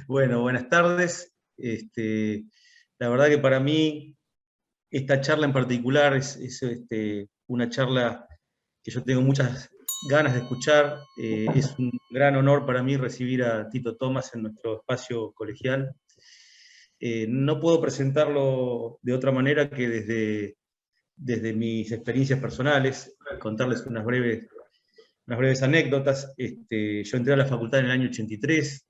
Bueno, buenas tardes. La verdad que para mí esta charla en particular es una charla que yo tengo muchas ganas de escuchar. Es un gran honor para mí recibir a Tito Tomás en nuestro espacio colegial. No puedo presentarlo de otra manera que desde mis experiencias personales, contarles unas breves anécdotas. Yo entré a la facultad en el año 83.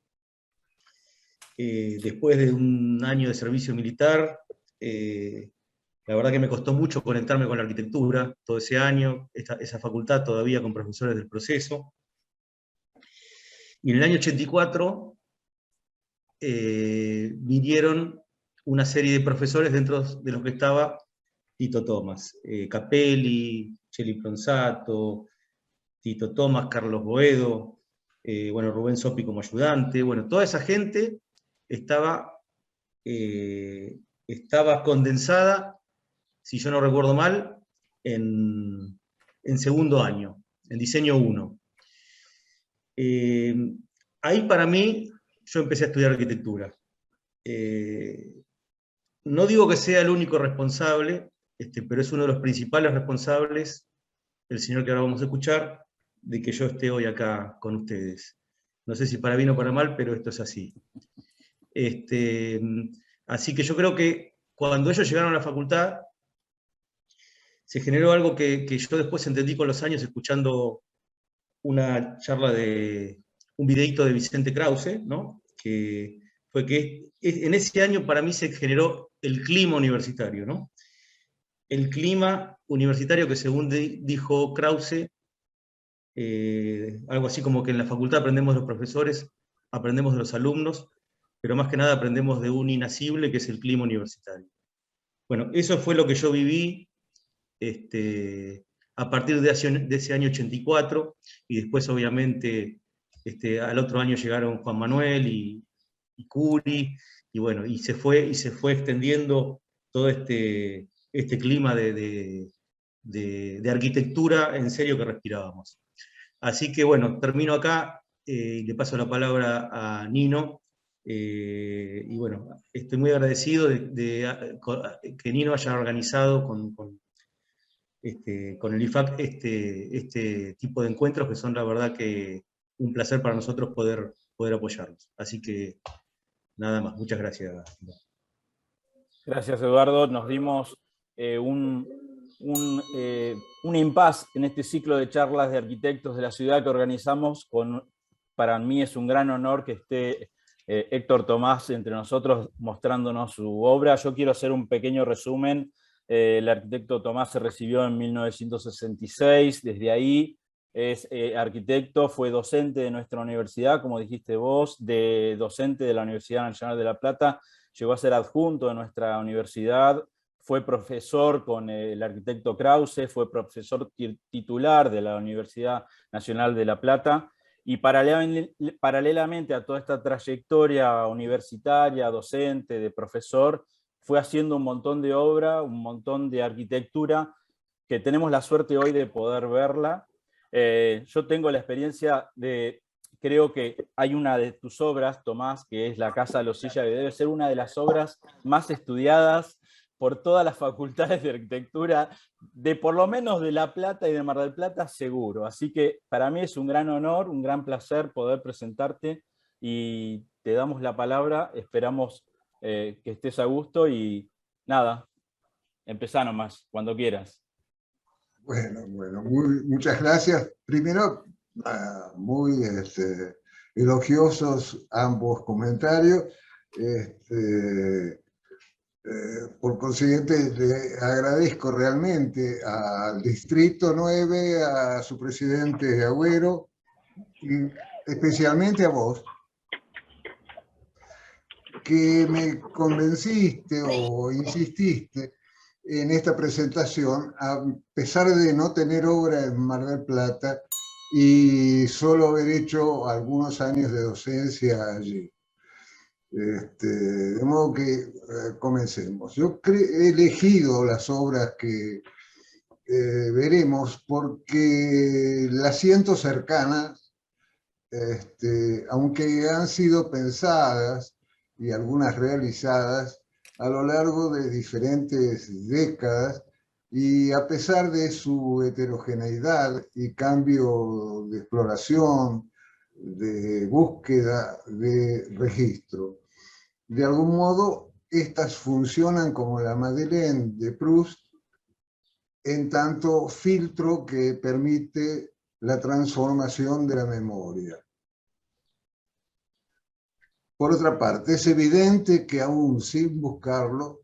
Después de un año de servicio militar, la verdad que me costó mucho conectarme con la arquitectura, todo ese año, esa facultad todavía con profesores del proceso. Y en el año 84 vinieron una serie de profesores dentro de los que estaba Tito Tomás, Capelli, Cheli Pronsato, Tito Tomás, Carlos Boedo, bueno, Rubén Sopi como ayudante, bueno, toda esa gente estaba, estaba condensada, si yo no recuerdo mal, en segundo año, en diseño 1. Ahí para mí, yo empecé a estudiar arquitectura. No digo que sea el único responsable, pero es uno de los principales responsables, el señor que ahora vamos a escuchar, de que yo esté hoy acá con ustedes. No sé si para bien o para mal, pero esto es así. Así que yo creo que cuando ellos llegaron a la facultad, se generó algo que yo después entendí con los años escuchando una charla un videíto de Vicente Krause, ¿no? Que fue que en ese año para mí se generó el clima universitario, ¿no? El clima universitario que según dijo Krause, algo así como que en la facultad aprendemos de los profesores, aprendemos de los alumnos, pero más que nada aprendemos de un inasible que es el clima universitario. Bueno, eso fue lo que yo viví a partir de ese año 84, y después obviamente al otro año llegaron Juan Manuel y Curi, y bueno, y se fue extendiendo todo este clima de arquitectura en serio que respirábamos. Así que bueno, termino acá, le paso la palabra a Nino, y bueno, estoy muy agradecido que Nino haya organizado con el IFAC este tipo de encuentros que son la verdad que un placer para nosotros poder apoyarlos. Así que nada más, muchas gracias. Gracias, Eduardo. Nos dimos un impas en este ciclo de charlas de arquitectos de la ciudad que organizamos. Para mí es un gran honor que esté Héctor Tomás entre nosotros mostrándonos su obra. Yo quiero hacer un pequeño resumen. El arquitecto Tomás se recibió en 1966, desde ahí es arquitecto, fue docente de nuestra universidad, como dijiste vos, docente de la Universidad Nacional de La Plata, llegó a ser adjunto de nuestra universidad, fue profesor con el arquitecto Krause, fue profesor titular de la Universidad Nacional de La Plata, y paralelamente a toda esta trayectoria universitaria, docente, de profesor, fue haciendo un montón de obra, un montón de arquitectura, que tenemos la suerte hoy de poder verla. Yo tengo la experiencia creo que hay una de tus obras, Tomás, que es La Casa de los Silla, que debe ser una de las obras más estudiadas por todas las facultades de arquitectura, por lo menos de La Plata y de Mar del Plata, seguro. Así que para mí es un gran honor, un gran placer poder presentarte, y te damos la palabra, esperamos que estés a gusto, y nada, empezá nomás, cuando quieras. Bueno, muchas gracias. Primero, muy elogiosos ambos comentarios. Por consiguiente, le agradezco realmente al Distrito 9, a su presidente Agüero, y especialmente a vos, que me convenciste o insististe en esta presentación, a pesar de no tener obra en Mar del Plata y solo haber hecho algunos años de docencia allí. De modo que comencemos. Yo he elegido las obras que veremos porque las siento cercanas aunque han sido pensadas y algunas realizadas a lo largo de diferentes décadas, y a pesar de su heterogeneidad y cambio de exploración, de búsqueda, de registro, de algún modo estas funcionan como la Madeleine de Proust, en tanto filtro que permite la transformación de la memoria. Por otra parte, es evidente que aún sin buscarlo,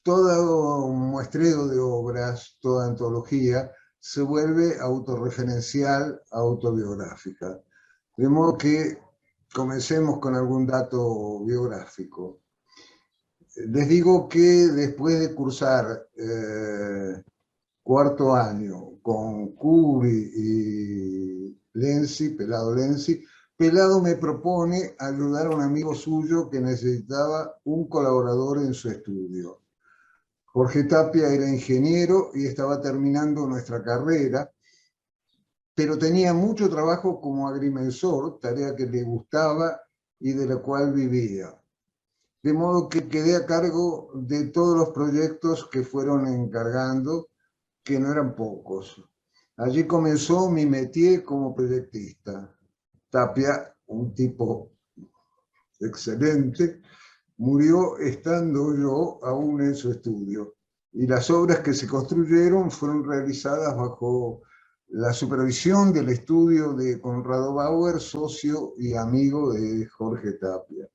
todo un muestreo de obras, toda antología, se vuelve autorreferencial, autobiográfica. De modo que comencemos con algún dato biográfico. Les digo que después de cursar cuarto año con Cubi y Lenzi, Pelado Lenzi, Pelado me propone ayudar a un amigo suyo que necesitaba un colaborador en su estudio. Jorge Tapia era ingeniero y estaba terminando nuestra carrera, pero tenía mucho trabajo como agrimensor, tarea que le gustaba y de la cual vivía. De modo que quedé a cargo de todos los proyectos que fueron encargando, que no eran pocos. Allí comenzó mi métier como proyectista. Tapia, un tipo excelente, murió estando yo aún en su estudio. Y las obras que se construyeron fueron realizadas bajo la supervisión del estudio de Conrado Bauer, socio y amigo de Jorge Tapia.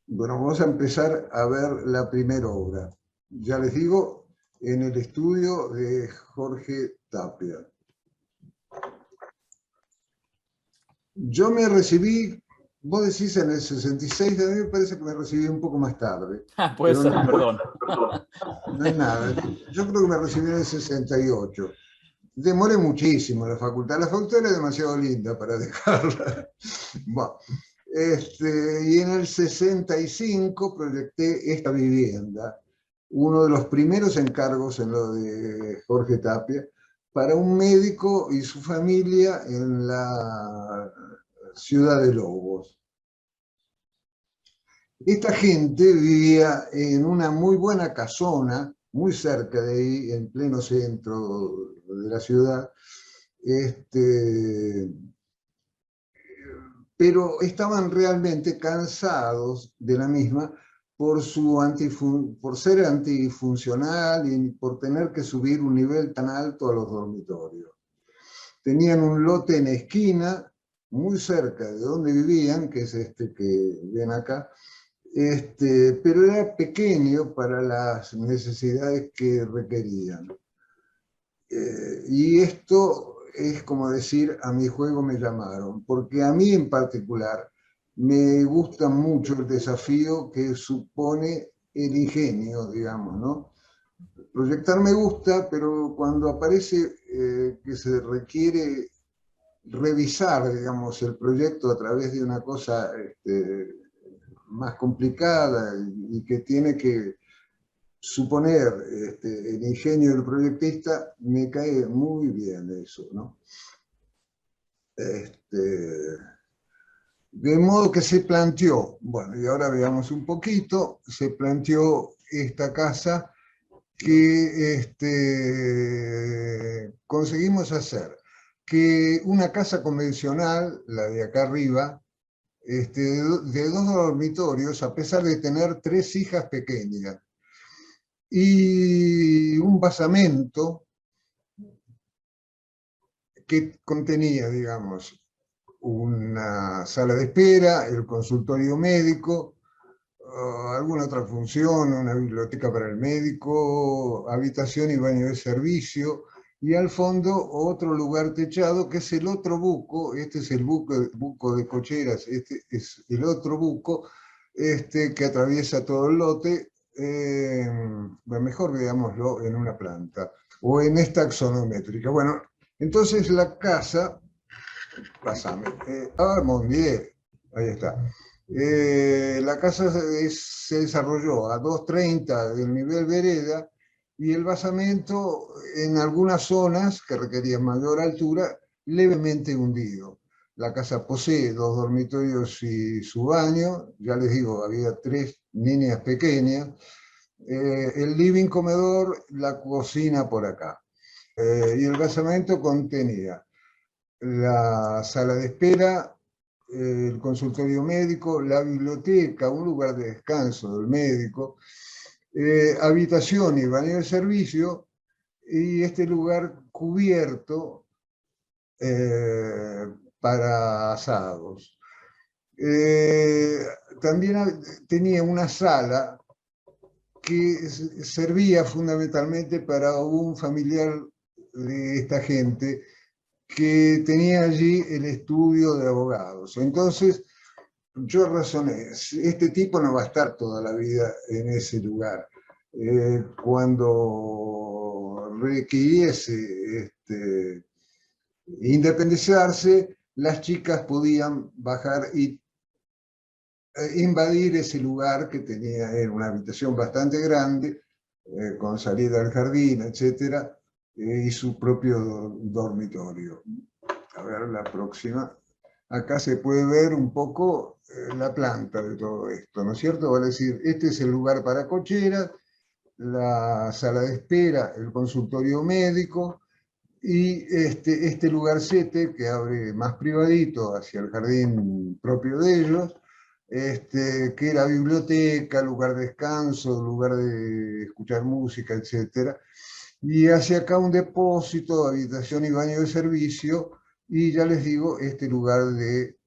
Bueno, vamos a empezar a ver la primera obra. Ya les digo, en el estudio de Jorge Tapia. Yo me recibí, vos decís en el 66, a mí me parece que me recibí un poco más tarde. Puede ser, no, perdón. No es nada, yo creo que me recibí en el 68. Demoré muchísimo la facultad era demasiado linda para dejarla. Bueno, y en el 65 proyecté esta vivienda, uno de los primeros encargos en lo de Jorge Tapia, para un médico y su familia en la ciudad de Lobos. Esta gente vivía en una muy buena casona, muy cerca de ahí, en pleno centro de la ciudad, pero estaban realmente cansados de la misma por ser antifuncional y por tener que subir un nivel tan alto a los dormitorios. Tenían un lote en esquina, muy cerca de donde vivían, que es este que ven acá, pero era pequeño para las necesidades que requerían. Y esto es como decir, a mi juego me llamaron, porque a mí en particular me gusta mucho el desafío que supone el ingenio, digamos, ¿no? Proyectar me gusta, pero cuando aparece que se requiere revisar, digamos, el proyecto a través de una cosa más complicada y que tiene que suponer el ingenio del proyectista, me cae muy bien eso, ¿no? De modo que se planteó, bueno, y ahora veamos un poquito, se planteó esta casa que conseguimos hacer que una casa convencional, la de acá arriba, de 2 dormitorios, a pesar de tener 3 hijas pequeñas, y un basamento que contenía, digamos, una sala de espera, el consultorio médico, alguna otra función, una biblioteca para el médico, habitación y baño de servicio, y al fondo otro lugar techado que es el otro buco. Este es el buco de cocheras, este es el otro buco que atraviesa todo el lote. Mejor veámoslo en una planta o en esta axonométrica. Bueno, entonces la casa, pásame, Mondier, ahí está. La casa se desarrolló a 2,30 del nivel vereda y el basamento en algunas zonas que requerían mayor altura levemente hundido. La casa posee 2 dormitorios y su baño. Ya les digo, había 3 niñas pequeñas. El living comedor, la cocina por acá. Y el basamento contenía la sala de espera, el consultorio médico, la biblioteca, un lugar de descanso del médico, habitación y baño de servicio, y este lugar cubierto para asados. También tenía una sala que servía fundamentalmente para un familiar de esta gente que tenía allí el estudio de abogados. Entonces, yo razoné, este tipo no va a estar toda la vida en ese lugar. Cuando requiriese independizarse, las chicas podían bajar y invadir ese lugar que tenía, era una habitación bastante grande, con salida al jardín, etcétera, y su propio dormitorio. A ver, la próxima. Acá se puede ver un poco la planta de todo esto, ¿no es cierto? Vale decir, este es el lugar para cocheras, la sala de espera, el consultorio médico, y este lugarcete que abre más privadito hacia el jardín propio de ellos, que era biblioteca, lugar de descanso, lugar de escuchar música, etc. Y hacia acá un depósito, habitación y baño de servicio, y ya les digo, este lugar de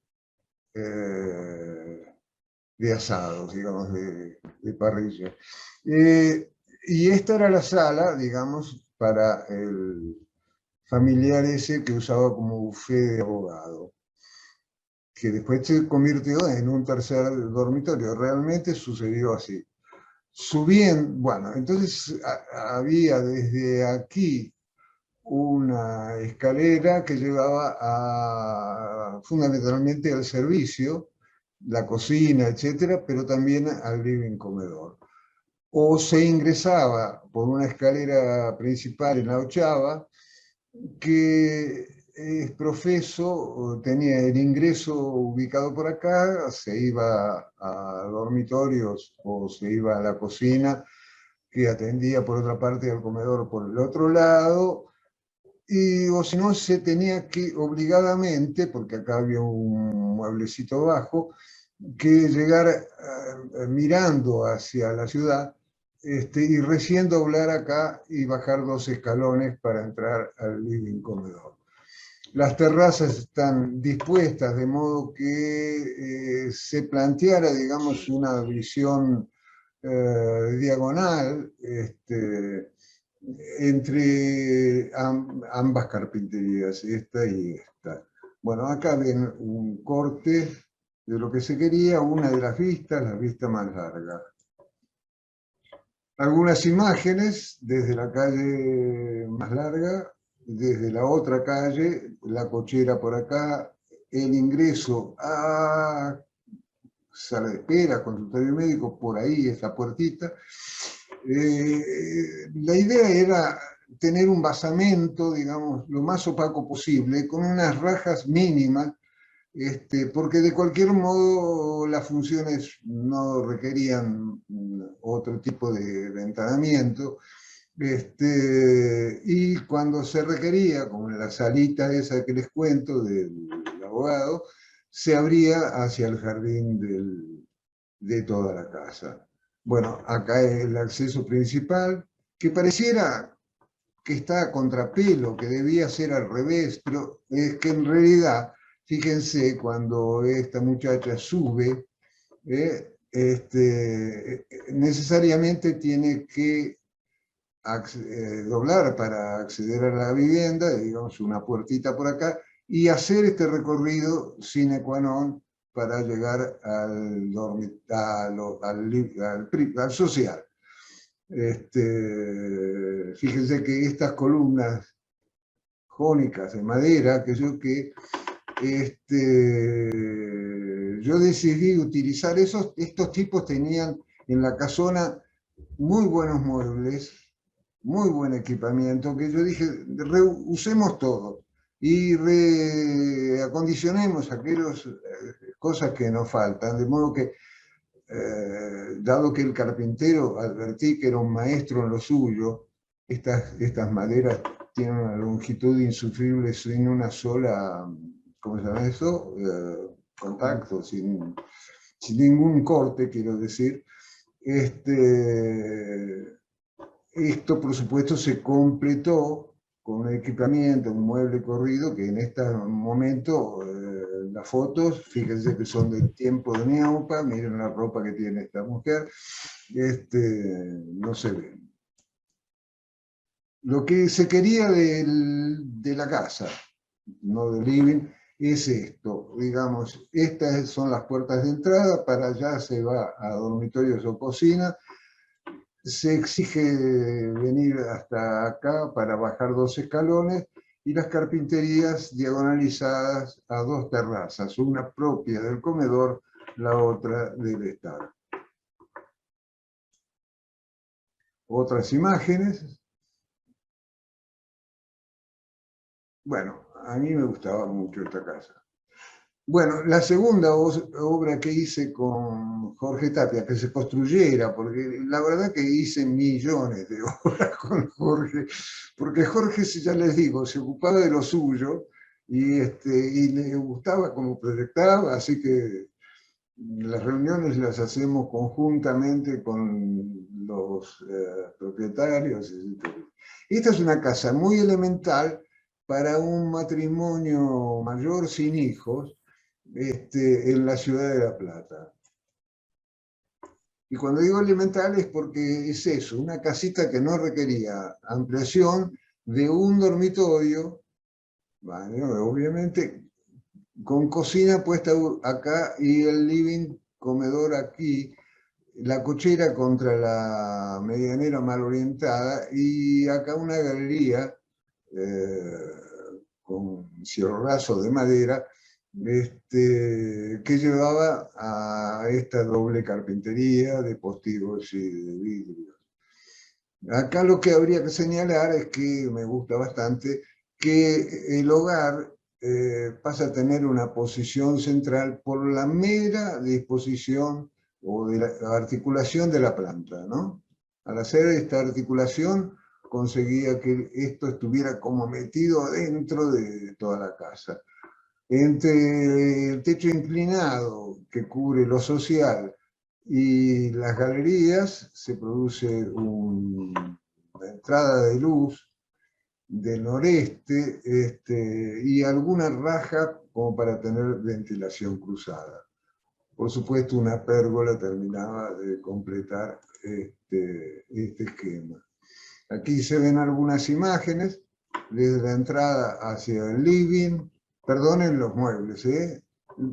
asados, digamos, de parrilla. Y esta era la sala, digamos, para el familiar ese que usaba como buffet de abogado, que después se convirtió en un tercer dormitorio. Realmente sucedió así. Subiendo, bueno, entonces había desde aquí una escalera que llevaba fundamentalmente al servicio, la cocina, etcétera, pero también al living comedor. O se ingresaba por una escalera principal en la 8ª, que es profeso, tenía el ingreso ubicado por acá, se iba a dormitorios o se iba a la cocina, que atendía por otra parte al comedor por el otro lado, o si no se tenía que obligadamente, porque acá había un mueblecito bajo, que llegar mirando hacia la ciudad, y recién doblar acá y bajar 2 escalones para entrar al living comedor. Las terrazas están dispuestas de modo que se planteara, digamos, una visión diagonal entre ambas carpinterías, esta y esta. Bueno, acá ven un corte de lo que se quería, una de las vistas, la vista más larga. Algunas imágenes desde la calle más larga, desde la otra calle, la cochera por acá, el ingreso a sala de espera, consultorio médico, por ahí es la puertita. La idea era tener un basamento, digamos, lo más opaco posible, con unas rajas mínimas, porque de cualquier modo las funciones no requerían otro tipo de ventanamiento, y cuando se requería, como en la salita esa que les cuento del abogado, se abría hacia el jardín de toda la casa. Bueno, acá es el acceso principal, que pareciera que está a contrapelo, que debía ser al revés, pero es que en realidad, fíjense, cuando esta muchacha sube, necesariamente tiene que doblar para acceder a la vivienda, digamos una puertita por acá, y hacer este recorrido sine qua non para llegar al social. Fíjense que estas columnas jónicas de madera, yo decidí utilizar estos tipos tenían en la casona muy buenos muebles, muy buen equipamiento, que yo dije, usemos todo. y reacondicionemos aquellas cosas que nos faltan, de modo que, dado que el carpintero advertí que era un maestro en lo suyo, estas maderas tienen una longitud insufrible sin una sola, ¿cómo se llama eso? Contacto, sin ningún corte, quiero decir. Esto, por supuesto, se completó con un equipamiento, un mueble corrido, que en este momento, las fotos, fíjense que son del tiempo de Ñaupa, miren la ropa que tiene esta mujer, no se ve. Lo que se quería de la casa, no del living, es esto, digamos, estas son las puertas de entrada, para allá se va a dormitorios o cocina, se exige venir hasta acá para bajar 2 escalones, y las carpinterías diagonalizadas a 2 terrazas, una propia del comedor, la otra del estar. Otras imágenes. Bueno, a mí me gustaba mucho esta casa. Bueno, la segunda obra que hice con Jorge Tapia, que se construyera, porque la verdad que hice millones de obras con Jorge, porque Jorge, ya les digo, se ocupaba de lo suyo y le gustaba cómo proyectaba, así que las reuniones las hacemos conjuntamente con los propietarios. Esta es una casa muy elemental para un matrimonio mayor sin hijos, en la ciudad de La Plata. Y cuando digo elemental es porque es eso, una casita que no requería ampliación de un dormitorio, bueno, obviamente con cocina puesta acá y el living, comedor aquí, la cochera contra la medianera mal orientada, y acá una galería con cierrazo de madera, que llevaba a esta doble carpintería de postigos y de vidrios. Acá lo que habría que señalar es que me gusta bastante que el hogar pasa a tener una posición central por la mera disposición o de la articulación de la planta, ¿no? Al hacer esta articulación conseguía que esto estuviera como metido dentro de toda la casa. Entre el techo inclinado que cubre lo social y las galerías se produce una entrada de luz del noreste, y alguna raja como para tener ventilación cruzada. Por supuesto, una pérgola terminaba de completar este esquema. Aquí se ven algunas imágenes desde la entrada hacia el living. Perdonen los muebles, ¿eh?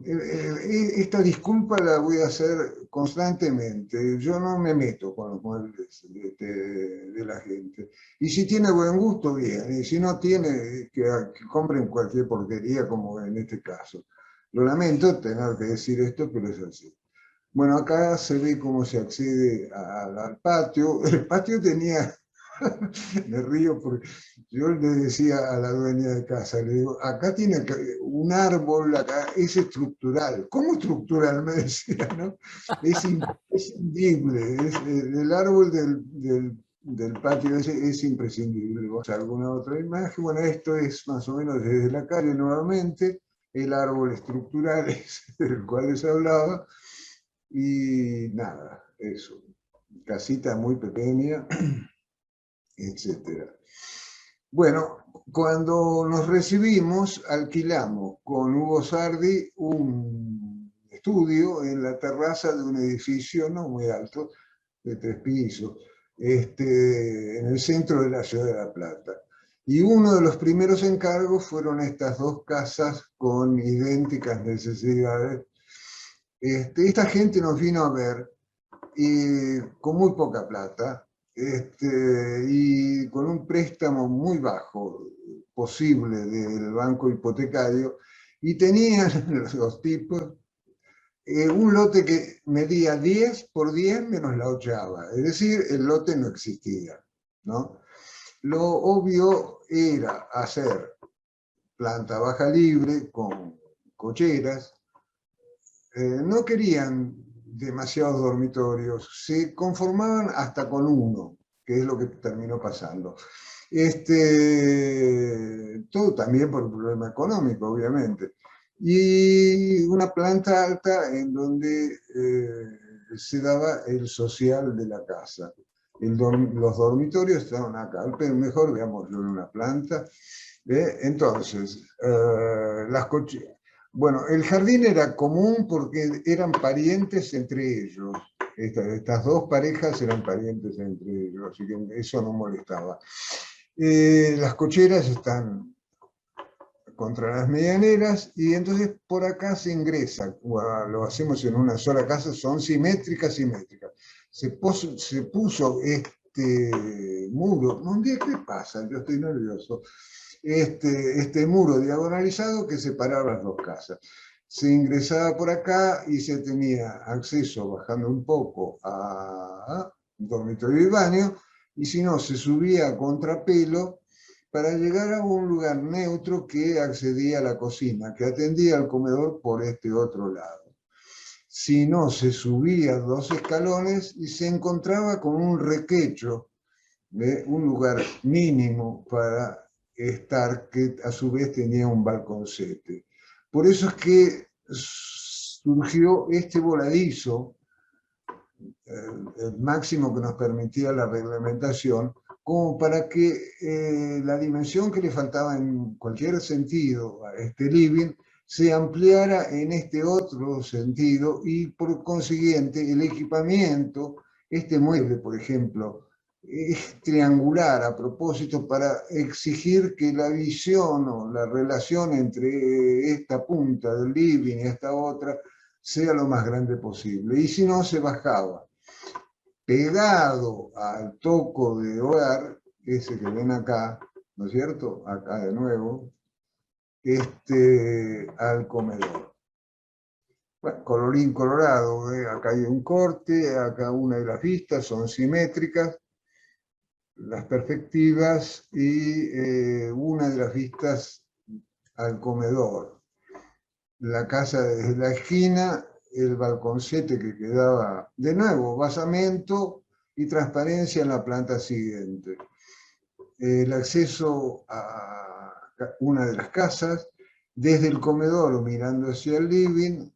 Esta disculpa la voy a hacer constantemente. Yo no me meto con los muebles de la gente. Y si tiene buen gusto, bien. Y si no tiene, que compren cualquier porquería, como en este caso. Lo lamento tener que decir esto, pero es así. Bueno, acá se ve cómo se accede al patio. El patio tenía... Me río porque yo le decía a la dueña de casa, le digo, acá tiene un árbol, acá es estructural. ¿Cómo estructural? Me decía, ¿no? Es imprescindible, el árbol del patio es imprescindible. ¿Alguna otra imagen? Bueno, esto es más o menos desde la calle nuevamente, el árbol estructural del cual les hablaba, y nada, eso. Casita muy pequeña, etcétera. Bueno, cuando nos recibimos, alquilamos con Hugo Sardi un estudio en la terraza de un edificio no muy alto, de 3 pisos, en el centro de la ciudad de La Plata. Y uno de los primeros encargos fueron estas 2 casas con idénticas necesidades. Esta gente nos vino a ver con muy poca plata, y con un préstamo muy bajo posible del banco hipotecario, y tenían los tipos un lote que medía 10 por 10 menos la 8ava, es decir, el lote no existía, ¿no? Lo obvio era hacer planta baja libre con cocheras. No querían demasiados dormitorios, se conformaban hasta con uno, que es lo que terminó pasando. Todo también por un problema económico, obviamente. Y una planta alta en donde se daba el social de la casa. Los dormitorios estaban acá, pero mejor veámoslo en una planta. Entonces, bueno, el jardín era común porque eran parientes entre ellos. Estas dos parejas eran parientes entre ellos, así que eso no molestaba. Las cocheras están contra las medianeras y entonces por acá se ingresa. Lo hacemos en una sola casa, son simétricas. Se puso este muro. Un día, ¿qué pasa? Yo estoy nervioso. Este muro diagonalizado que separaba las dos casas. Se ingresaba por acá y se tenía acceso, bajando un poco, a dormitorio y baño, y si no, se subía a contrapelo para llegar a un lugar neutro que accedía a la cocina, que atendía al comedor por este otro lado. Si no, se subía 2 escalones y se encontraba con un requecho, un lugar mínimo para estar, que a su vez tenía un balconcete. Por eso es que surgió este voladizo, el máximo que nos permitía la reglamentación, como para que la dimensión que le faltaba en cualquier sentido a este living se ampliara en este otro sentido y por consiguiente el equipamiento, este mueble por ejemplo, es triangular a propósito para exigir que la visión o la relación entre esta punta del living y esta otra sea lo más grande posible. Y si no, se bajaba. Pegado al toco de hogar, ese que ven acá, ¿no es cierto? Acá de nuevo, al comedor. Bueno, colorín colorado, acá hay un corte, acá una de las vistas son simétricas, las perspectivas y una de las vistas al comedor. La casa desde la esquina, el balconcete que quedaba, de nuevo, basamento y transparencia en la planta siguiente. El acceso a una de las casas, desde el comedor mirando hacia el living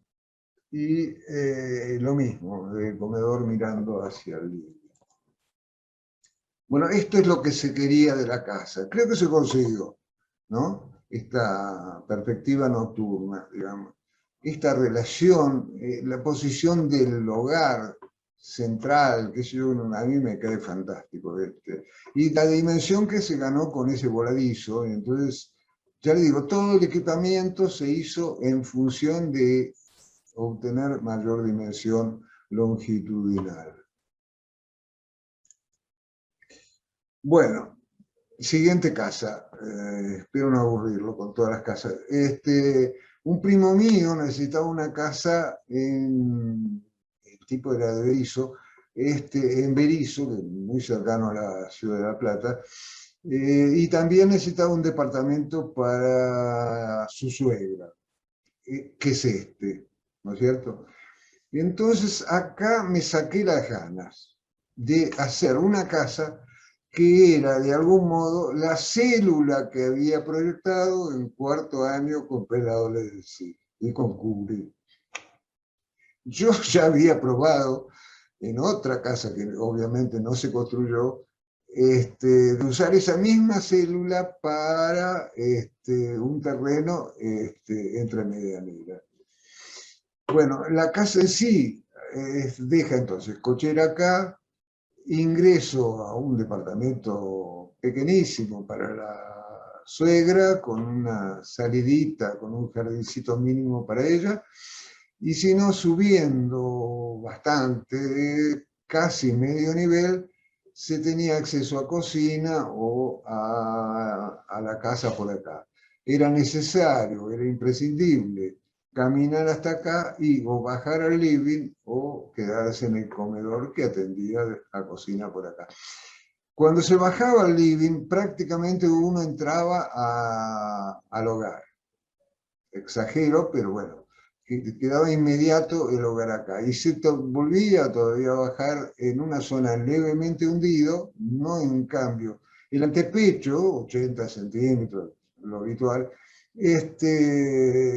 y lo mismo, del comedor mirando hacia el living. Bueno, esto es lo que se quería de la casa. Creo que se consiguió, ¿no? Esta perspectiva nocturna, digamos. Esta relación, la posición del hogar central, que yo, a mí me cae fantástico. Y la dimensión que se ganó con ese voladizo, entonces, ya le digo, todo el equipamiento se hizo en función de obtener mayor dimensión longitudinal. Bueno, siguiente casa, espero no aburrirlo con todas las casas. Un primo mío necesitaba una casa el tipo era de Berisso, en Berisso, muy cercano a la ciudad de La Plata, y también necesitaba un departamento para su suegra, que es ¿no es cierto? Y entonces acá me saqué las ganas de hacer una casa que era de algún modo la célula que había proyectado en 4º año con preadolescencia y con Kubrick. Yo ya había probado en otra casa que obviamente no se construyó, de usar esa misma célula para un terreno entre medianera. Bueno, la casa en sí deja entonces cochera acá, ingreso a un departamento pequeñísimo para la suegra, con una salidita, con un jardincito mínimo para ella, y si no, subiendo bastante, casi medio nivel, se tenía acceso a cocina o a la casa por acá. Era necesario, era imprescindible caminar hasta acá y o bajar al living o quedarse en el comedor que atendía a cocina por acá. Cuando se bajaba al living, prácticamente uno entraba al hogar. Exagero, pero bueno, quedaba inmediato el hogar acá. Y se volvía todavía a bajar en una zona levemente hundido, no en cambio. El antepecho, 80 centímetros, lo habitual,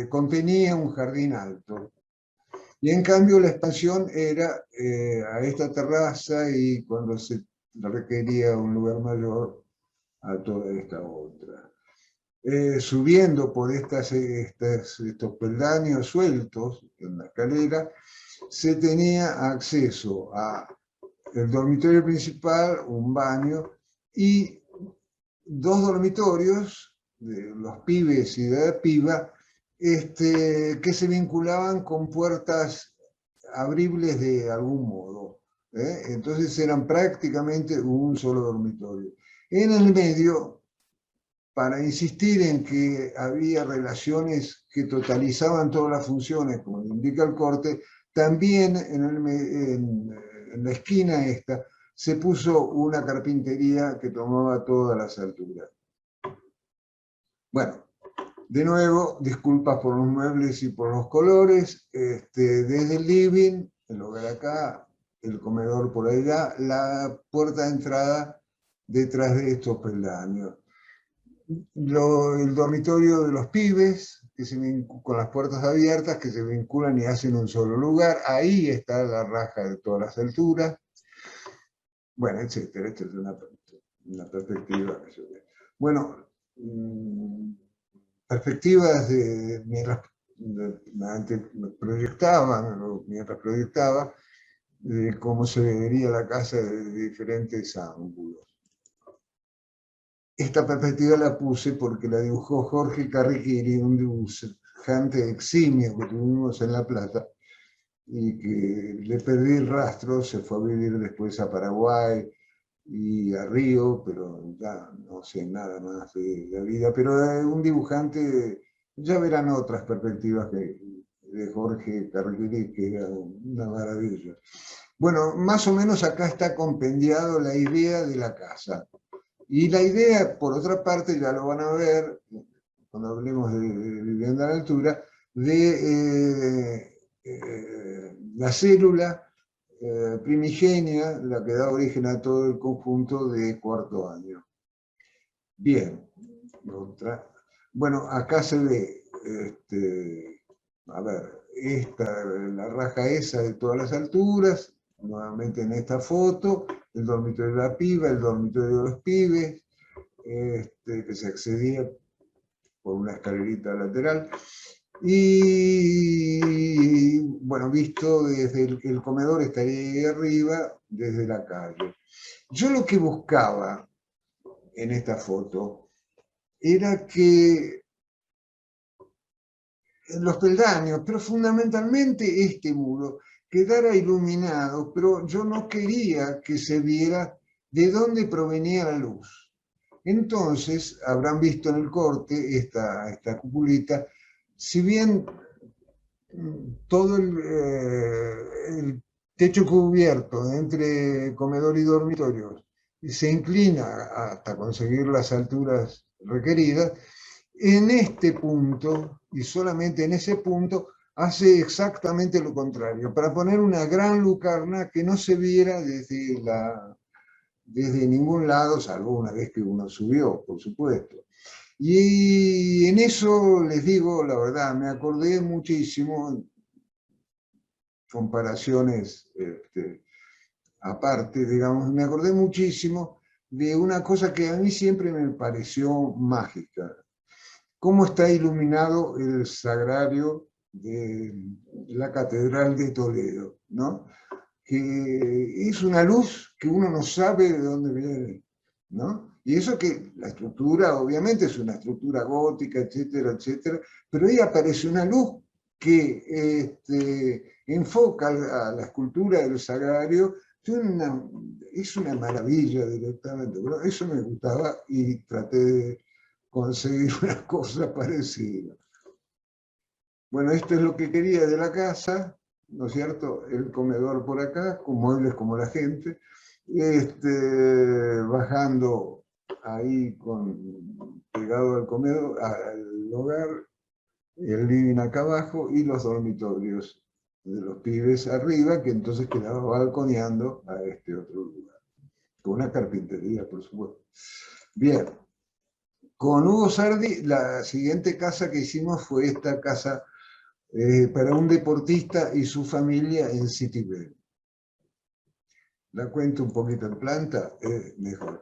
contenía un jardín alto. Y en cambio la expansión era a esta terraza y cuando se requería un lugar mayor, a toda esta otra. Subiendo por estos peldaños sueltos en la escalera, se tenía acceso a el dormitorio principal, un baño y dos dormitorios de los pibes y de la piba que se vinculaban con puertas abribles de algún modo. Entonces eran prácticamente un solo dormitorio. En el medio, para insistir en que había relaciones que totalizaban todas las funciones, como indica el corte, también en la esquina esta se puso una carpintería que tomaba todas las alturas. Bueno, de nuevo, disculpas por los muebles y por los colores. Desde el living, el hogar acá, el comedor por allá, la puerta de entrada detrás de estos peldaños. El dormitorio de los pibes, con las puertas abiertas, que se vinculan y hacen un solo lugar. Ahí está la raja de todas las alturas. Bueno, etcétera. Esta es una perspectiva. Bueno, perspectivas mientras proyectaba, de cómo se vería la casa de diferentes ángulos. Esta perspectiva la puse porque la dibujó Jorge Carriquiri, un dibujante eximio que tuvimos en La Plata, y que le perdí el rastro, se fue a vivir después a Paraguay y a Río, pero ya no sé nada más de la vida, pero un dibujante, ya verán otras perspectivas de Jorge Carriquiri, que era una maravilla. Bueno, más o menos acá está compendiado la idea de la casa. Y la idea, por otra parte, ya lo van a ver cuando hablemos de vivienda a la altura, de la célula primigenia, la que da origen a todo el conjunto de cuarto año. Bien, otra. Bueno, acá se ve, a ver, la raja esa de todas las alturas, nuevamente en esta foto, el dormitorio de la piba, el dormitorio de los pibes, que se accedía por una escalerita lateral. Y bueno, visto desde el comedor, estaría ahí arriba, desde la calle. Yo lo que buscaba en esta foto era que en los peldaños, pero fundamentalmente este muro, quedara iluminado, pero yo no quería que se viera de dónde provenía la luz. Entonces, habrán visto en el corte esta cupulita, si bien todo el techo cubierto entre comedor y dormitorios se inclina hasta conseguir las alturas requeridas, en este punto, y solamente en ese punto, hace exactamente lo contrario, para poner una gran lucarna que no se viera desde ningún lado, salvo una vez que uno subió, por supuesto. Y en eso les digo, la verdad, me acordé muchísimo, comparaciones aparte, digamos, me acordé muchísimo de una cosa que a mí siempre me pareció mágica. Cómo está iluminado el sagrario de la Catedral de Toledo, ¿no? Que es una luz que uno no sabe de dónde viene, ¿no? Y eso que la estructura, obviamente, es una estructura gótica, etcétera, etcétera, pero ahí aparece una luz que enfoca a la escultura del sagrario. Es una maravilla directamente. Bueno, eso me gustaba y traté de conseguir una cosa parecida. Bueno, esto es lo que quería de la casa, ¿no es cierto? El comedor por acá, con muebles como la gente, Bajando ahí pegado al comedor, al hogar, el living acá abajo y los dormitorios de los pibes arriba, que entonces quedaba balconeando a este otro lugar. Con una carpintería, por supuesto. Bien. Con Hugo Sardi, la siguiente casa que hicimos fue esta casa para un deportista y su familia en City Bell. La cuento un poquito en planta, mejor.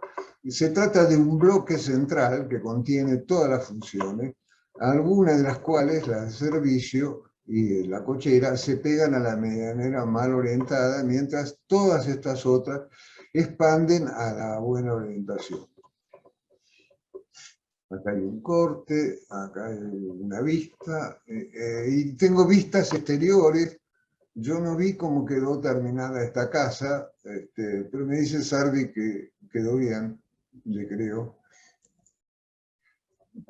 Se trata de un bloque central que contiene todas las funciones, algunas de las cuales, las de servicio y la cochera, se pegan a la medianera mal orientada, mientras todas estas otras expanden a la buena orientación. Acá hay un corte, acá hay una vista, y tengo vistas exteriores. Yo no vi cómo quedó terminada esta casa, pero me dice Sardi que quedó bien, le creo.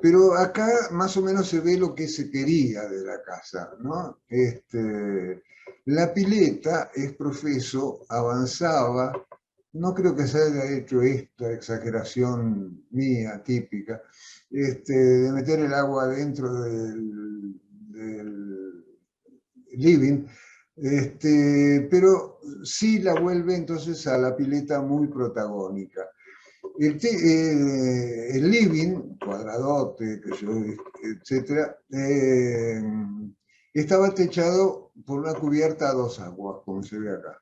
Pero acá más o menos se ve lo que se quería de la casa, ¿no? La pileta es profeso, avanzaba, no creo que se haya hecho esta exageración mía, típica, de meter el agua dentro del living, pero sí la vuelve entonces a la pileta muy protagónica. El living, cuadradote, etc., estaba techado por una cubierta a dos aguas, como se ve acá.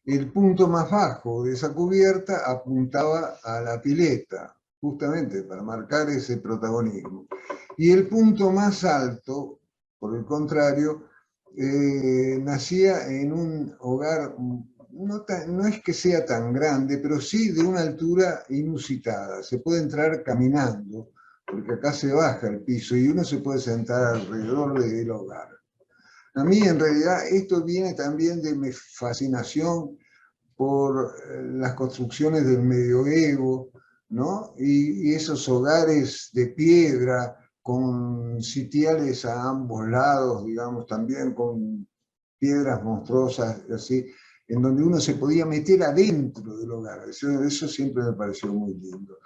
El punto más bajo de esa cubierta apuntaba a la pileta, justamente para marcar ese protagonismo. Y el punto más alto, por el contrario, nacía en un hogar, no es que sea tan grande, pero sí de una altura inusitada. Se puede entrar caminando, porque acá se baja el piso y uno se puede sentar alrededor del hogar. A mí, en realidad, esto viene también de mi fascinación por las construcciones del medioevo, ¿no? Y esos hogares de piedra con sitiales a ambos lados, digamos, también con piedras monstruosas, así, en donde uno se podía meter adentro del hogar. Eso siempre me pareció muy lindo.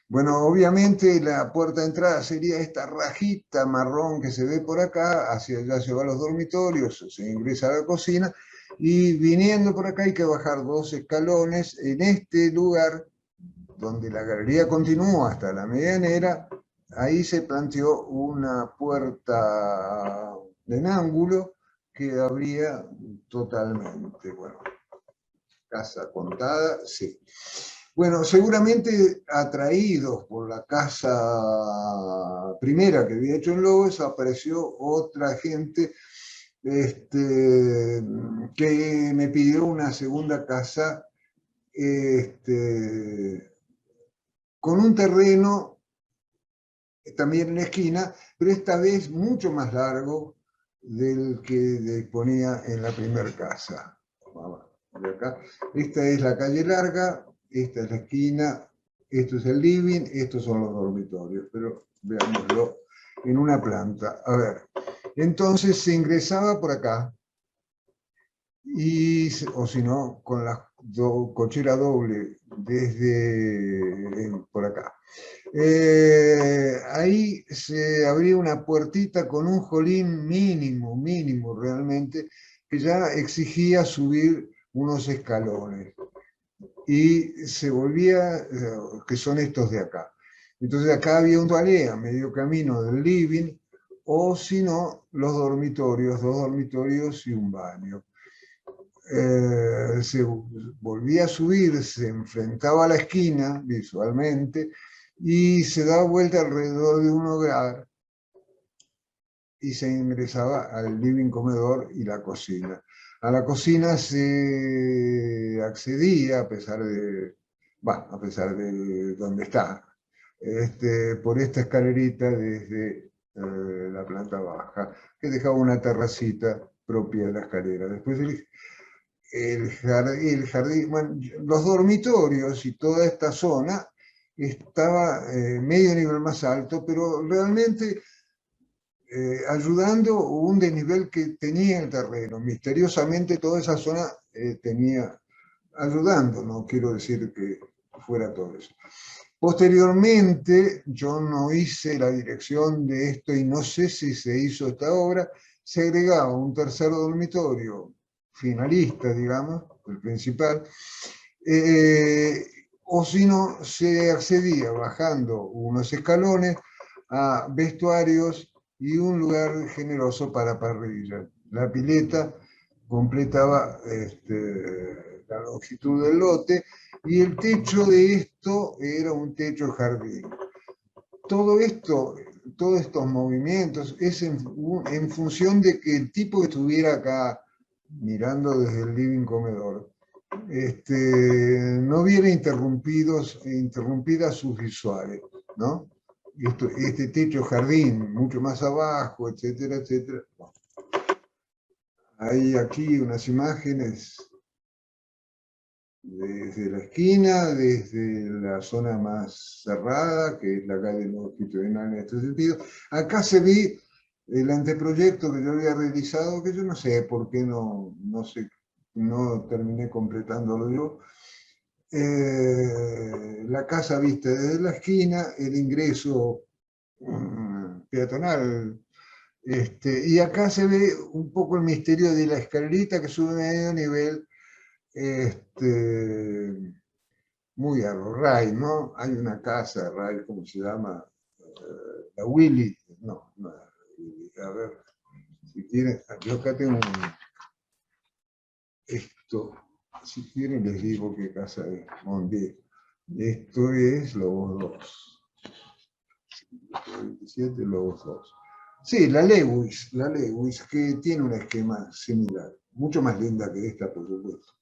Bueno, obviamente la puerta de entrada sería esta rajita marrón que se ve por acá, hacia allá se van los dormitorios, se ingresa a la cocina, y viniendo por acá hay que bajar 2 escalones. En este lugar, donde la galería continuó hasta la medianera, ahí se planteó una puerta en ángulo que abría totalmente. Bueno, casa contada, sí. Bueno, seguramente atraídos por la casa primera que había hecho en Lobos, apareció otra gente que me pidió una segunda casa con un terreno también en la esquina, pero esta vez mucho más largo del que disponía en la primera casa. De acá. Esta es la calle larga, esta es la esquina, esto es el living, estos son los dormitorios, pero veámoslo en una planta. A ver, entonces se ingresaba por acá, o si no, con la cochera doble desde por acá. Ahí se abría una puertita con un jolín mínimo realmente, que ya exigía subir unos escalones. Y se volvía, que son estos de acá. Entonces acá había un toalé a medio camino del living, o si no, los dormitorios, 2 dormitorios y un baño. Se volvía a subir, se enfrentaba a la esquina visualmente y se daba vuelta alrededor de un hogar y se ingresaba al living, comedor y la cocina. A la cocina se accedía, a pesar de donde está, por esta escalerita desde la planta baja, que dejaba una terracita propia de la escalera. Después el jardín, bueno, los dormitorios y toda esta zona estaba medio nivel más alto, pero realmente ayudando un desnivel que tenía el terreno. Misteriosamente toda esa zona tenía ayudando, no quiero decir que fuera todo eso. Posteriormente, yo no hice la dirección de esto y no sé si se hizo esta obra, se agregaba un tercer dormitorio finalista, digamos, el principal, o si no, se accedía bajando unos escalones a vestuarios y un lugar generoso para parrilla. La pileta completaba la longitud del lote y el techo de esto era un techo jardín. Todo esto, todos estos movimientos es en función de que el tipo que estuviera acá mirando desde el living comedor no viera interrumpidas sus visuales, ¿no? Este techo jardín mucho más abajo, etcétera, etcétera. Bueno, hay aquí unas imágenes desde la esquina, desde la zona más cerrada, que es la calle longitudinal en este sentido. Acá se ve el anteproyecto que yo había realizado, que yo no sé por qué no terminé completándolo yo. La casa vista desde la esquina, el ingreso peatonal. Y acá se ve un poco el misterio de la escalerita que sube medio nivel, muy a los Ray, ¿no? Hay una casa, Ray, ¿cómo se llama? La Willy, no, a ver, si quieren, yo acá tengo esto, si quieren les digo qué casa es, Mondier. Esto es Lobos 2. 27 Lobos 2. Sí, la Lewis, que tiene un esquema similar, mucho más linda que esta, por supuesto.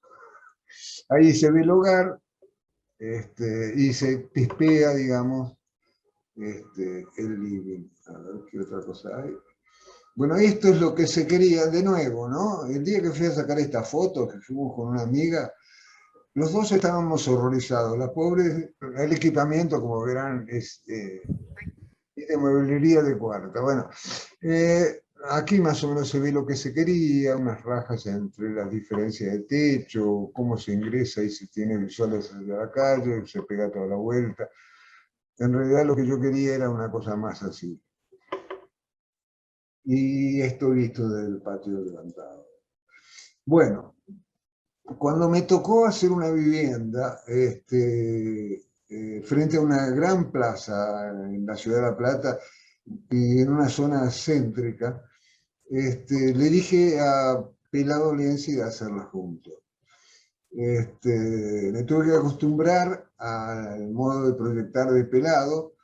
Ahí se ve el hogar, y se pispea, digamos, el living. A ver qué otra cosa hay. Bueno, esto es lo que se quería de nuevo, ¿no? El día que fui a sacar esta foto, que fuimos con una amiga, los dos estábamos horrorizados. La pobre, el equipamiento, como verán, es de mueblería de cuarta. Bueno, aquí más o menos se ve lo que se quería, unas rajas entre las diferencias de techo, cómo se ingresa y se tiene visuales desde la calle, se pega toda la vuelta. En realidad lo que yo quería era una cosa más así. Y esto visto del patio levantado. Bueno, cuando me tocó hacer una vivienda frente a una gran plaza en la ciudad de La Plata y en una zona céntrica, le dije a Pelado Lenzi de hacerla juntos. Me tuve que acostumbrar al modo de proyectar de Pelado,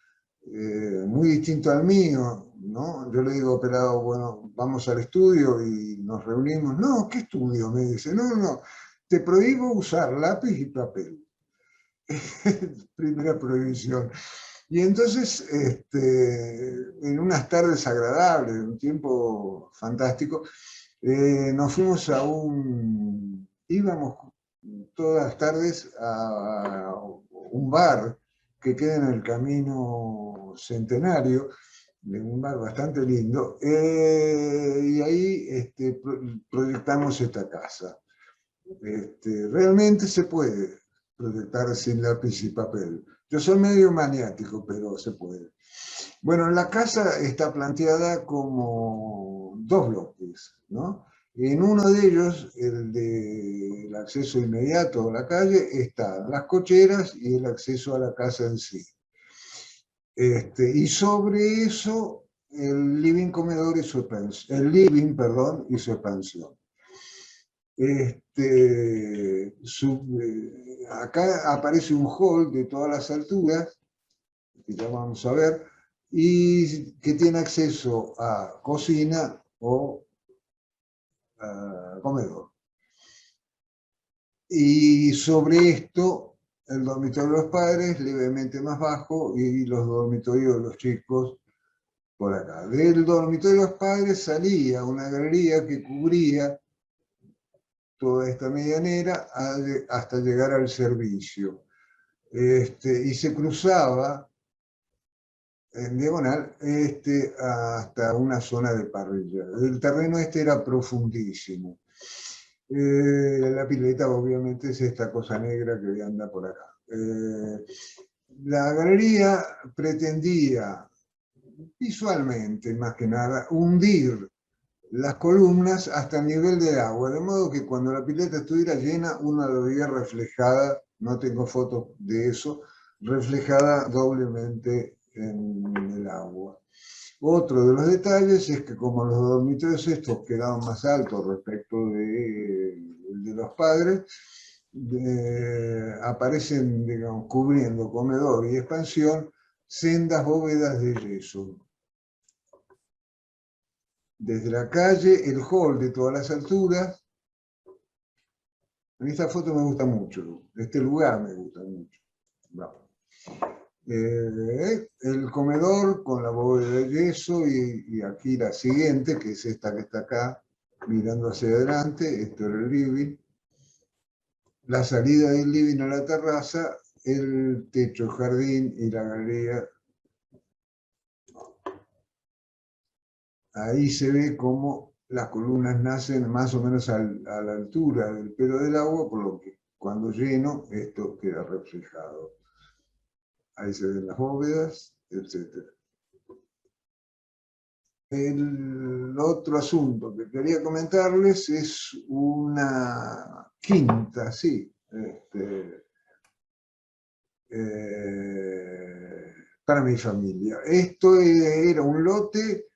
muy distinto al mío, ¿no? Yo le digo a Pelado, bueno, vamos al estudio y nos reunimos. No, ¿qué estudio? Me dice, no, te prohíbo usar lápiz y papel. Primera prohibición. Y entonces, en unas tardes agradables, un tiempo fantástico, nos fuimos íbamos todas las tardes a un bar que queda en el Camino Centenario, un bar bastante lindo, y ahí proyectamos esta casa. Realmente se puede proyectar sin lápiz y papel. Yo soy medio maniático, pero se puede. Bueno, la casa está planteada como dos bloques, ¿no? En uno de ellos, el del acceso inmediato a la calle, están las cocheras y el acceso a la casa en sí. Y sobre eso, el living comedor y su expansión, el living, perdón, y su expansión. Acá aparece un hall de todas las alturas, que ya vamos a ver, y que tiene acceso a cocina o a comedor. Y sobre esto, el dormitorio de los padres levemente más bajo y los dormitorios de los chicos por acá. Del dormitorio de los padres salía una galería que cubría toda esta medianera hasta llegar al servicio. Y se cruzaba en diagonal hasta una zona de parrilla. El terreno era profundísimo. La pileta obviamente es esta cosa negra que anda por acá. La galería pretendía visualmente, más que nada, hundir las columnas hasta el nivel del agua, de modo que cuando la pileta estuviera llena, uno la veía reflejada, no tengo fotos de eso, reflejada doblemente en el agua. Otro de los detalles es que como los dormitorios estos quedaban más altos respecto de los padres, aparecen, digamos, cubriendo comedor y expansión, sendas bóvedas de yeso. Desde la calle, el hall de todas las alturas. En esta foto me gusta mucho, este lugar me gusta mucho. No. El comedor con la bóveda de yeso y aquí la siguiente, que es esta que está acá, mirando hacia adelante, esto era el living. La salida del living a la terraza, el techo, el jardín y la galería. Ahí se ve cómo las columnas nacen más o menos a la altura del pelo del agua, por lo que cuando lleno esto queda reflejado. Ahí se ven las bóvedas, etc. El otro asunto que quería comentarles es una quinta, sí, para mi familia. Esto era un lote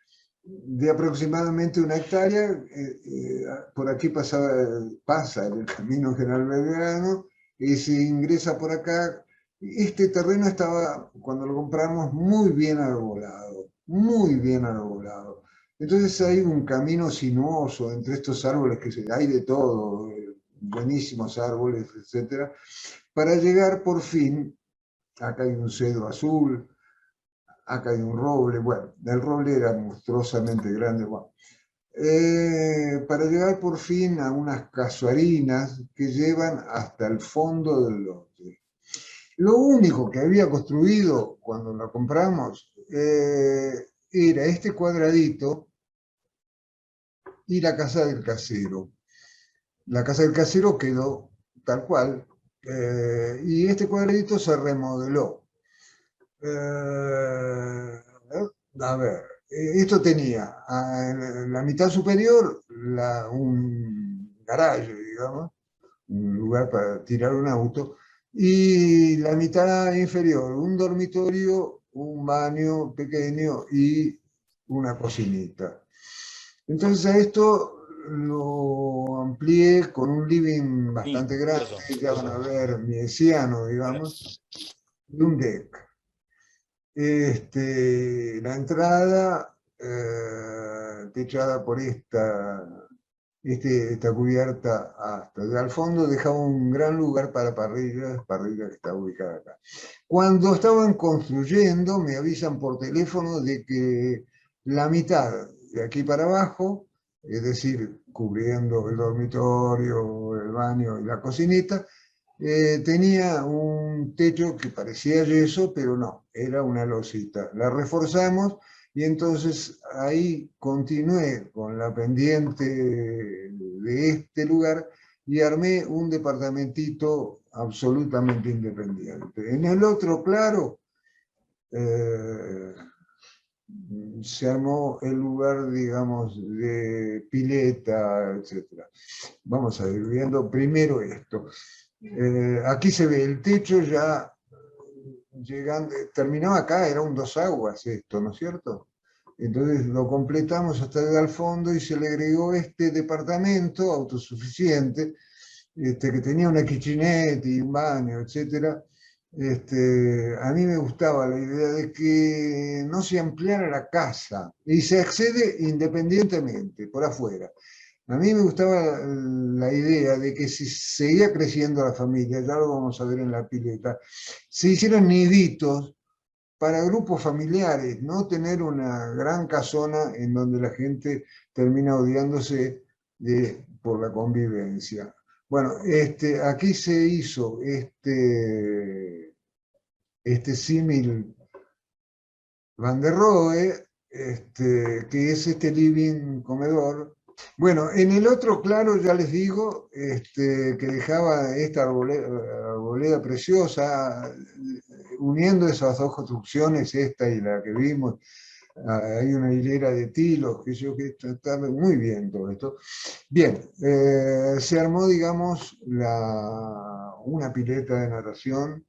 de aproximadamente 1 hectárea. Por aquí pasa el camino General Belgrano y se ingresa por acá. Este terreno estaba, cuando lo compramos, muy bien arbolado, muy bien arbolado. Entonces hay un camino sinuoso entre estos árboles hay de todo, buenísimos árboles, etcétera, para llegar por fin. Acá hay un cedro azul, acá hay un roble, bueno, el roble era monstruosamente grande, bueno. Para llegar por fin a unas casuarinas que llevan hasta el fondo del lote. Lo único que había construido cuando lo compramos era este cuadradito y la casa del casero. La casa del casero quedó tal cual, y este cuadradito se remodeló. A ver, esto tenía en la mitad superior un garaje, digamos, un lugar para tirar un auto, y la mitad inferior un dormitorio, un baño pequeño y una cocinita. Entonces a esto lo amplié con un living bastante grande, ya van a ver, miesiano, digamos, y un deck. La entrada techada por esta cubierta hasta allá al fondo dejaba un gran lugar para parrillas que está ubicada acá. Cuando estaban construyendo me avisan por teléfono de que la mitad de aquí para abajo, es decir, cubriendo el dormitorio, el baño y la cocinita, tenía un techo que parecía yeso, pero no, era una losita. La reforzamos y entonces ahí continué con la pendiente de este lugar y armé un departamentito absolutamente independiente. En el otro, claro, se armó el lugar, digamos, de pileta, etc. Vamos a ir viendo primero esto. Aquí se ve el techo ya llegando, terminaba acá, era un 2 aguas esto, ¿no es cierto? Entonces lo completamos hasta al fondo y se le agregó este departamento autosuficiente, que tenía una kitchenette y un baño, etc. A mí me gustaba la idea de que no se ampliara la casa y se accede independientemente, por afuera. A mí me gustaba la idea de que si seguía creciendo la familia, ya lo vamos a ver en la pileta, se hicieran niditos para grupos familiares, no tener una gran casona en donde la gente termina odiándose por la convivencia. Bueno, aquí se hizo este símil Van der Rohe, que es este living comedor Bueno, en el otro claro ya les digo que dejaba esta arboleda preciosa, uniendo esas dos construcciones, esta y la que vimos. Hay una hilera de tilos, que yo que está muy bien todo esto. Bien, se armó, digamos, una pileta de natación,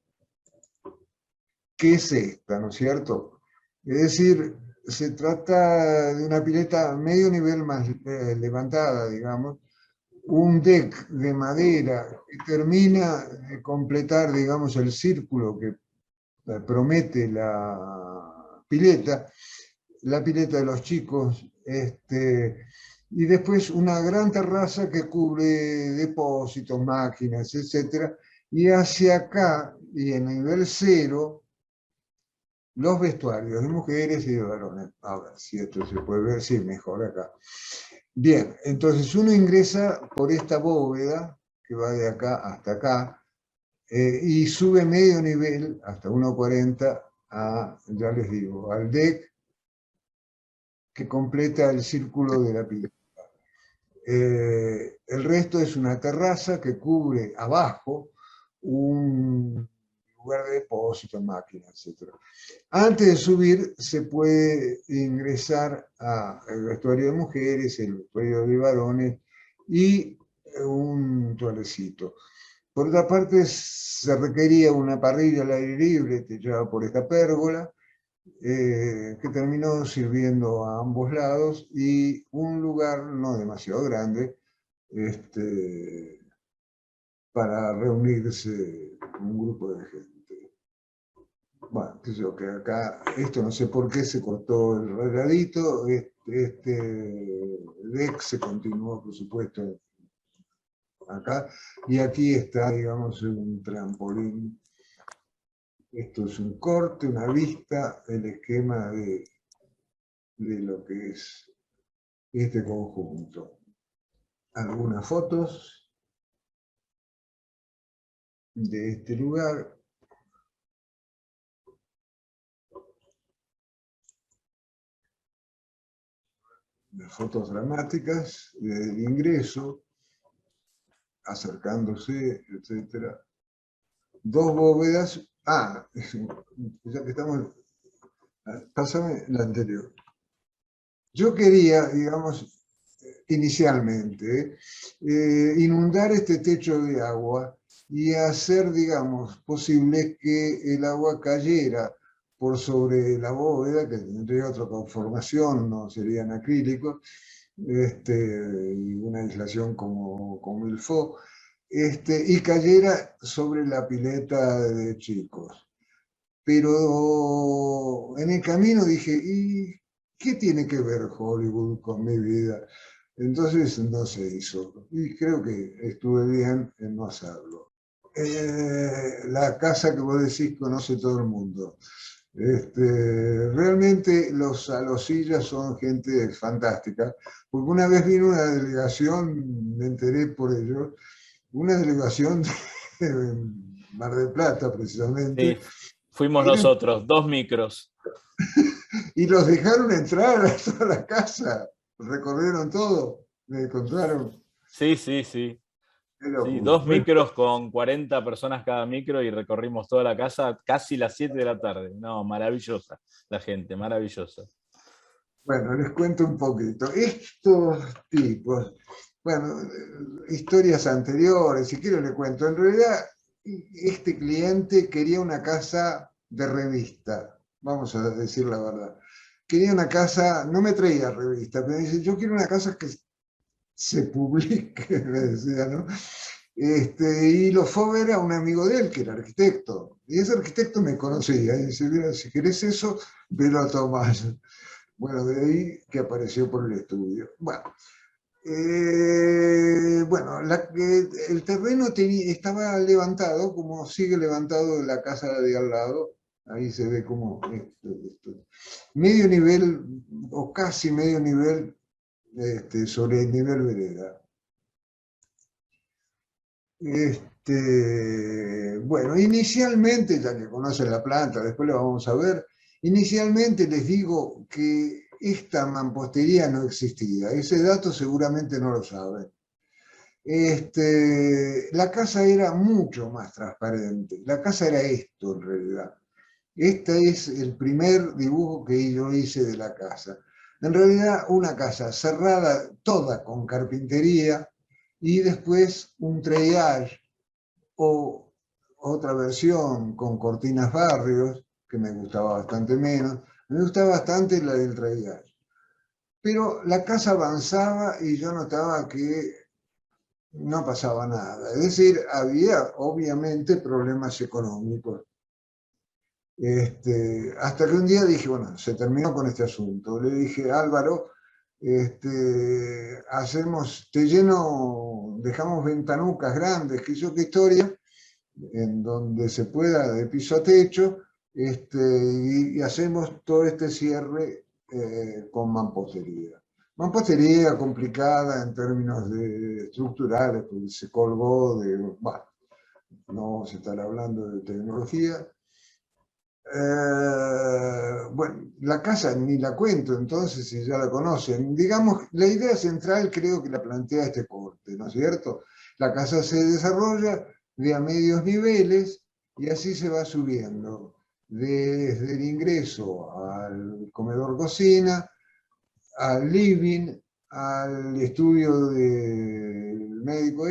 que es esta, ¿no es cierto? Es decir, se trata de una pileta medio nivel más levantada, digamos, un deck de madera que termina de completar, digamos, el círculo que promete la pileta de los chicos, y después una gran terraza que cubre depósitos, máquinas, etcétera, y hacia acá, y en nivel cero, los vestuarios de mujeres y de varones. A ver si esto se puede ver, sí, mejor acá. Bien, entonces uno ingresa por esta bóveda, que va de acá hasta acá, y sube medio nivel, hasta 1,40, ya les digo, al deck que completa el círculo de la pileta. El resto es una terraza que cubre abajo un lugar de depósito, máquinas, etc. Antes de subir se puede ingresar al vestuario de mujeres, el vestuario de varones y un toalecito. Por otra parte, se requería una parrilla al aire libre techada por esta pérgola, que terminó sirviendo a ambos lados, y un lugar no demasiado grande para reunirse un grupo de gente. Bueno, qué sé yo, que acá, esto no sé por qué se cortó el rayadito, deck se continuó, por supuesto, acá, y aquí está, digamos, un trampolín. Esto es un corte, una vista, el esquema de lo que es este conjunto. Algunas fotos de este lugar. Las fotos dramáticas del ingreso, acercándose, etc. Dos bóvedas. Ya que estamos, pásame la anterior. Yo quería, digamos, inicialmente, inundar este techo de agua y hacer, digamos, posible que el agua cayera por sobre la bóveda, que tendría otra conformación, no serían acrílicos, y una aislación como el FO, y cayera sobre la pileta de chicos. Pero en el camino dije, ¿y qué tiene que ver Hollywood con mi vida? Entonces no se hizo. Y creo que estuve bien en no hacerlo. La casa que vos decís conoce todo el mundo. Realmente los Alosillas son gente fantástica, porque una vez vino una delegación, me enteré por ellos, una delegación de Mar del Plata precisamente. Sí, fuimos nosotros, 2 micros. Y los dejaron entrar a toda la casa, recorrieron todo, me contaron. Sí. Sí, 2 micros con 40 personas cada micro y recorrimos toda la casa casi las 7 de la tarde. No, maravillosa la gente, maravillosa. Bueno, les cuento un poquito. Estos tipos, bueno, historias anteriores, si quiero les cuento. En realidad, este cliente quería una casa de revista, vamos a decir la verdad. Quería una casa, no me traía revista, pero dice, yo quiero una casa que se publique, me decía, ¿no? Y lo fue a ver a un amigo de él, que era arquitecto. Y ese arquitecto me conocía. Y dice, mira, si querés eso, velo a Tomás. Bueno, de ahí que apareció por el estudio. Bueno, el terreno estaba levantado, como sigue levantado la casa de al lado. Ahí se ve como medio nivel, o casi medio nivel, sobre el nivel vereda. Bueno, inicialmente, ya que conocen la planta, después la vamos a ver, inicialmente les digo que esta mampostería no existía. Ese dato seguramente no lo saben. La casa era mucho más transparente. La casa era esto en realidad. Este es el primer dibujo que yo hice de la casa. En realidad una casa cerrada toda con carpintería y después un treillage o otra versión con cortinas barrios, que me gustaba bastante menos. Me gustaba bastante la del treillage. Pero la casa avanzaba y yo notaba que no pasaba nada. Es decir, había obviamente problemas económicos. Hasta que un día dije, bueno, se terminó con este asunto. Le dije, Álvaro, hacemos, te lleno, dejamos ventanucas grandes, que yo qué historia, en donde se pueda de piso a techo, y hacemos todo este cierre con mampostería. Mampostería complicada en términos estructurales, porque se colgó de, bueno, no vamos a estar hablando de tecnología. Bueno, la casa ni la cuento, entonces, si ya la conocen. Digamos, la idea central creo que la plantea este corte, ¿no es cierto? La casa se desarrolla de a medios niveles y así se va subiendo. Desde el ingreso al comedor-cocina, al living, al estudio del médico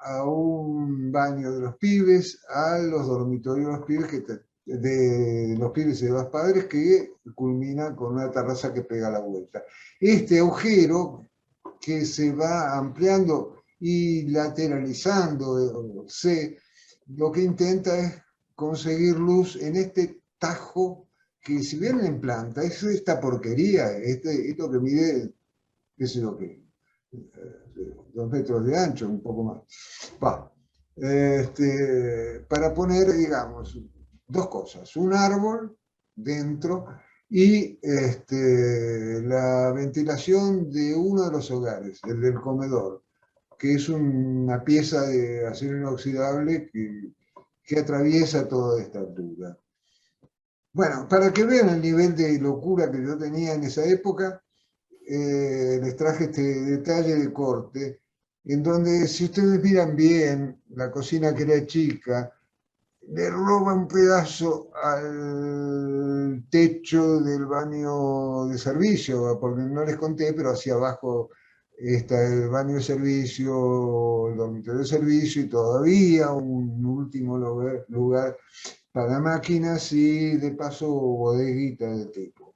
a un baño de los pibes, a los dormitorios de los pibes, de los pibes y de los padres, que culmina con una terraza que pega la vuelta. Este agujero que se va ampliando y lateralizando, lo que intenta es conseguir luz en este tajo que, si bien en planta, es esta porquería, esto que mide, qué sé yo qué, 2 metros de ancho, un poco más. Para poner, digamos, dos cosas, un árbol dentro y la ventilación de uno de los hogares, el del comedor, que es una pieza de acero inoxidable que atraviesa toda esta altura. Bueno, para que vean el nivel de locura que yo tenía en esa época, les traje este detalle de corte, en donde, si ustedes miran bien, la cocina que era chica, le roba un pedazo al techo del baño de servicio, porque no les conté, pero hacia abajo está el baño de servicio, el dormitorio de servicio y todavía un último lugar para máquinas y de paso bodeguita de tipo.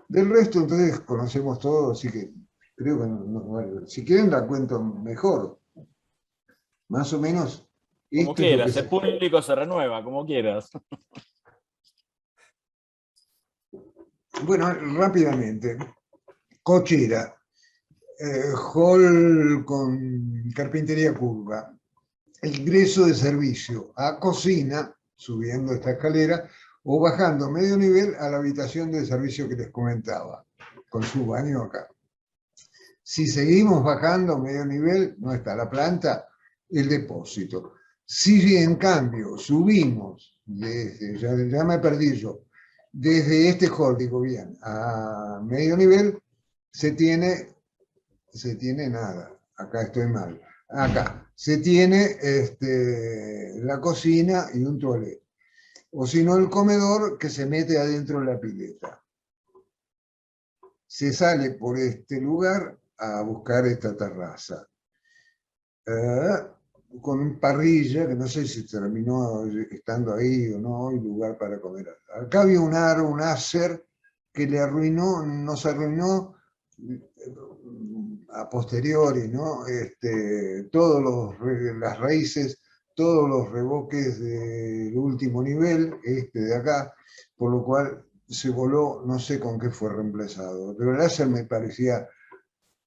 Del resto entonces conocemos todo, así que creo que bueno, si quieren la cuento mejor. Más o menos Como esto es lo que quieras, el público se renueva, como quieras. Bueno, rápidamente. Cochera, hall con carpintería curva, ingreso de servicio a cocina, subiendo esta escalera, o bajando medio nivel a la habitación de servicio que les comentaba, con su baño acá. Si seguimos bajando medio nivel, no está la planta, el depósito. Si en cambio subimos, ya me perdí yo, desde este hall, digo bien, a medio nivel, se tiene nada, acá estoy mal, acá se tiene la cocina y un toilet, o si no el comedor que se mete adentro de la pileta. Se sale por este lugar a buscar esta terraza, con parrilla, que no sé si terminó estando ahí o no, y lugar para comer. Acá había un aro, un acer, que le arruinó, nos arruinó a posteriori, ¿no? Las raíces, todos los revoques del último nivel, de acá, por lo cual se voló, no sé con qué fue reemplazado, pero el láser me parecía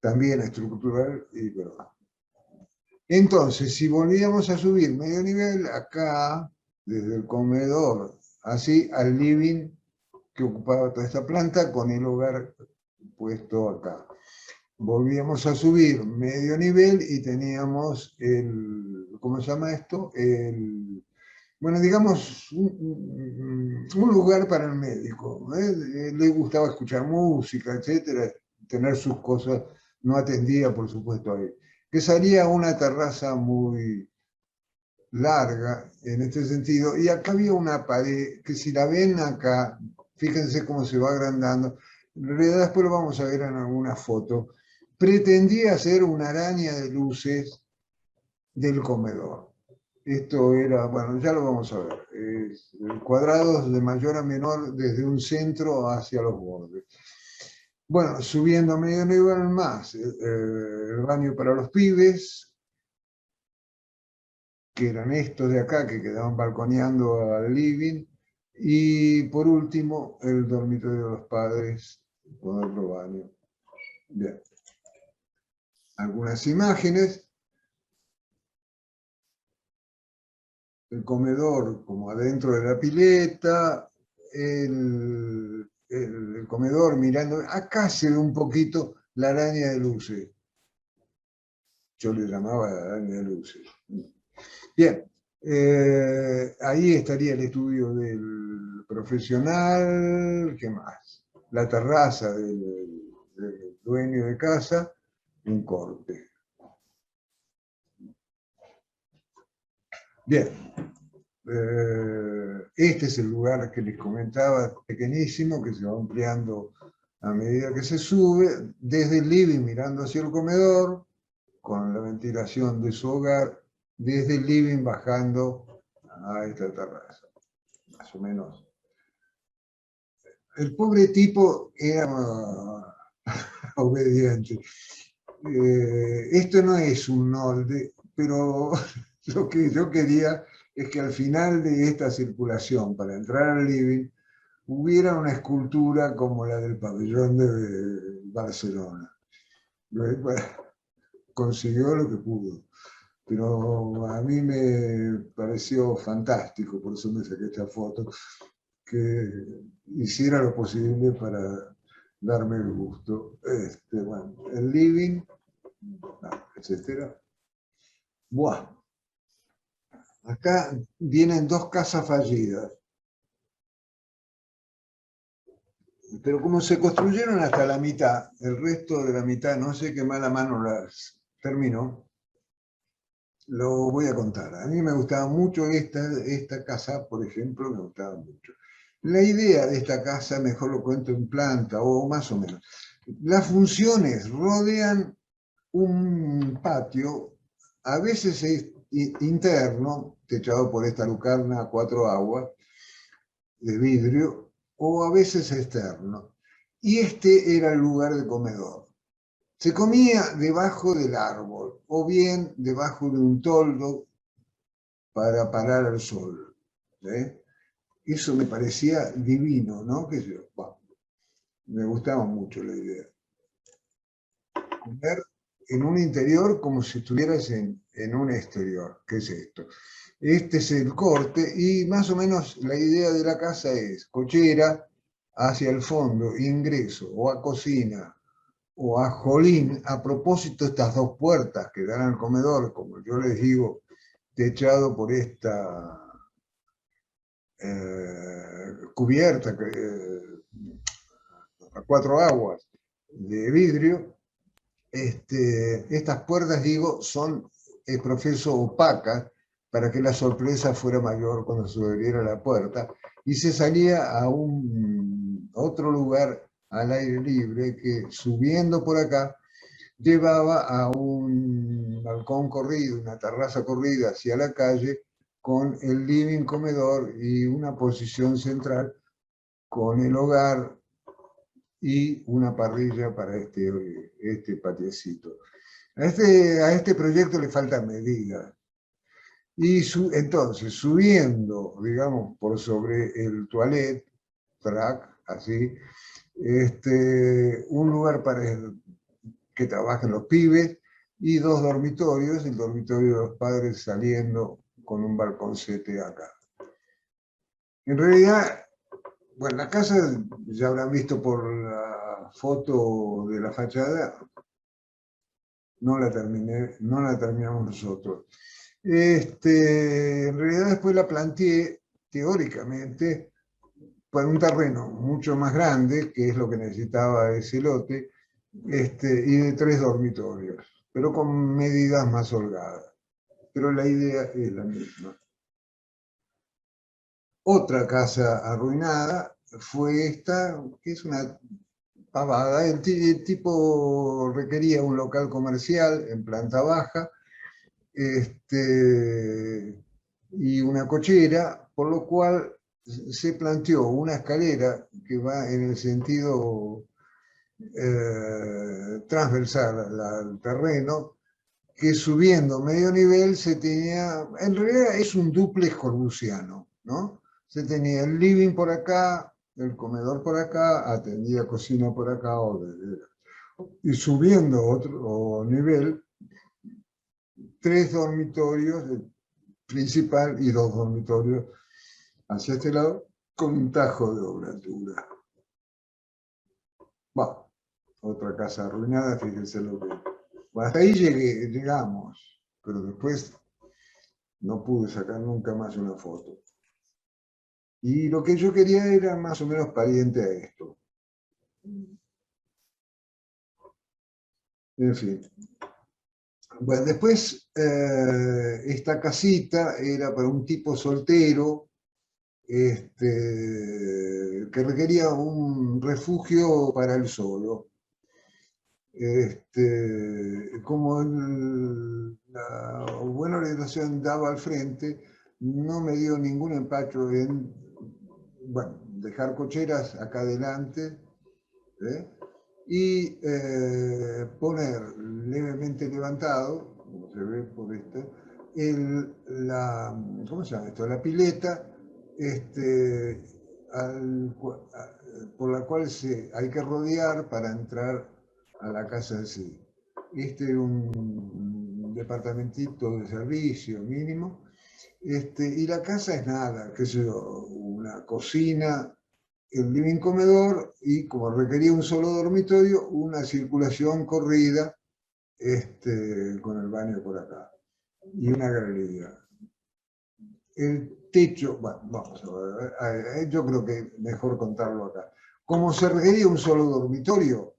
también estructural, y perdón. Entonces, si volvíamos a subir medio nivel, acá, desde el comedor, así al living que ocupaba toda esta planta, con el hogar puesto acá. Volvíamos a subir medio nivel y teníamos ¿cómo se llama esto? bueno, digamos, un lugar para el médico. Le gustaba escuchar música, etcétera, tener sus cosas, no atendía, por supuesto, ahí. Que salía a una terraza muy larga en este sentido, y acá había una pared que si la ven acá, fíjense cómo se va agrandando, en realidad después lo vamos a ver en alguna foto, pretendía ser una araña de luces del comedor. Esto era, bueno, ya lo vamos a ver, cuadrados de mayor a menor desde un centro hacia los bordes. Bueno, subiendo a medio nivel más, el baño para los pibes, que eran estos de acá, que quedaban balconeando al living, y por último, el dormitorio de los padres, con otro baño. Bien. Algunas imágenes. El comedor como adentro de la pileta, el comedor mirando. Acá se ve un poquito la araña de luces. Yo le llamaba la araña de luces. Bien, ahí estaría el estudio del profesional. ¿Qué más? La terraza del dueño de casa, un corte. Bien. Este es el lugar que les comentaba, pequeñísimo, que se va ampliando a medida que se sube, desde el living mirando hacia el comedor, con la ventilación de su hogar, desde el living bajando a esta terraza, más o menos. El pobre tipo era obediente. Esto no es un molde, pero lo que yo quería es que al final de esta circulación, para entrar al living, hubiera una escultura como la del pabellón de Barcelona. Consiguió lo que pudo, pero a mí me pareció fantástico, por eso me saqué esta foto, que hiciera lo posible para darme el gusto. Bueno, el living, etcétera. Buah. Acá vienen dos casas fallidas. Pero como se construyeron hasta la mitad, el resto de la mitad, no sé qué mala mano las terminó, lo voy a contar. A mí me gustaba mucho esta casa, por ejemplo, me gustaba mucho. La idea de esta casa, mejor lo cuento en planta, o más o menos. Las funciones rodean un patio, a veces es interno, techado por esta lucarna a 4 aguas, de vidrio, o a veces externo. Y este era el lugar de comedor. Se comía debajo del árbol, o bien debajo de un toldo para parar al sol. Eso me parecía divino, ¿no? Me gustaba mucho la idea. Comer en un interior como si estuvieras en un exterior. ¿Qué es esto? Este es el corte y más o menos la idea de la casa es cochera hacia el fondo, ingreso o a cocina o a jolín. A propósito, estas dos puertas que dan al comedor, como yo les digo, techado por esta cubierta a 4 aguas de vidrio, estas puertas, digo, son profeso opacas para que la sorpresa fuera mayor cuando se abriera la puerta y se salía a otro lugar al aire libre que, subiendo por acá, llevaba a un balcón corrido, una terraza corrida hacia la calle, con el living, comedor y una posición central con el hogar y una parrilla para este patiecito. A este proyecto le falta medida. Y entonces, subiendo, digamos, por sobre el toilet, track, así, un lugar para que trabajen los pibes y 2 dormitorios, el dormitorio de los padres saliendo con un balconcete acá. En realidad, bueno, la casa ya habrán visto por la foto de la fachada, no la terminamos nosotros. En realidad después la planteé teóricamente para un terreno mucho más grande, que es lo que necesitaba ese lote, y de 3 dormitorios, pero con medidas más holgadas. Pero la idea es la misma. Otra casa arruinada fue esta, que es una pavada. El tipo requería un local comercial en planta baja, y una cochera, por lo cual se planteó una escalera que va en el sentido transversal al terreno, que subiendo medio nivel se tenía, en realidad es un dúplex corbusiano, ¿no? Se tenía el living por acá, el comedor por acá, atendía cocina por acá, y subiendo otro nivel, 3 dormitorios principal y 2 dormitorios hacia este lado, con un tajo de oblatura. Bueno, otra casa arruinada, fíjense lo que... Bueno, hasta ahí llegamos, pero después no pude sacar nunca más una foto. Y lo que yo quería era más o menos pariente a esto. En fin. Bueno, después esta casita era para un tipo soltero, que requería un refugio para él solo. Como la buena orientación daba al frente, no me dio ningún empacho en, bueno, dejar cocheras acá adelante, y poner levemente levantado, como se ve por ¿cómo se llama esto? La pileta, por la cual hay que rodear para entrar a la casa en sí. Este es un departamentito de servicio mínimo, y la casa es nada, qué sé yo, una cocina, el living comedor, y como requería un solo dormitorio, una circulación corrida, con el baño por acá y una galería. El techo, bueno, vamos a ver, yo creo que mejor contarlo acá. Como se requería un solo dormitorio,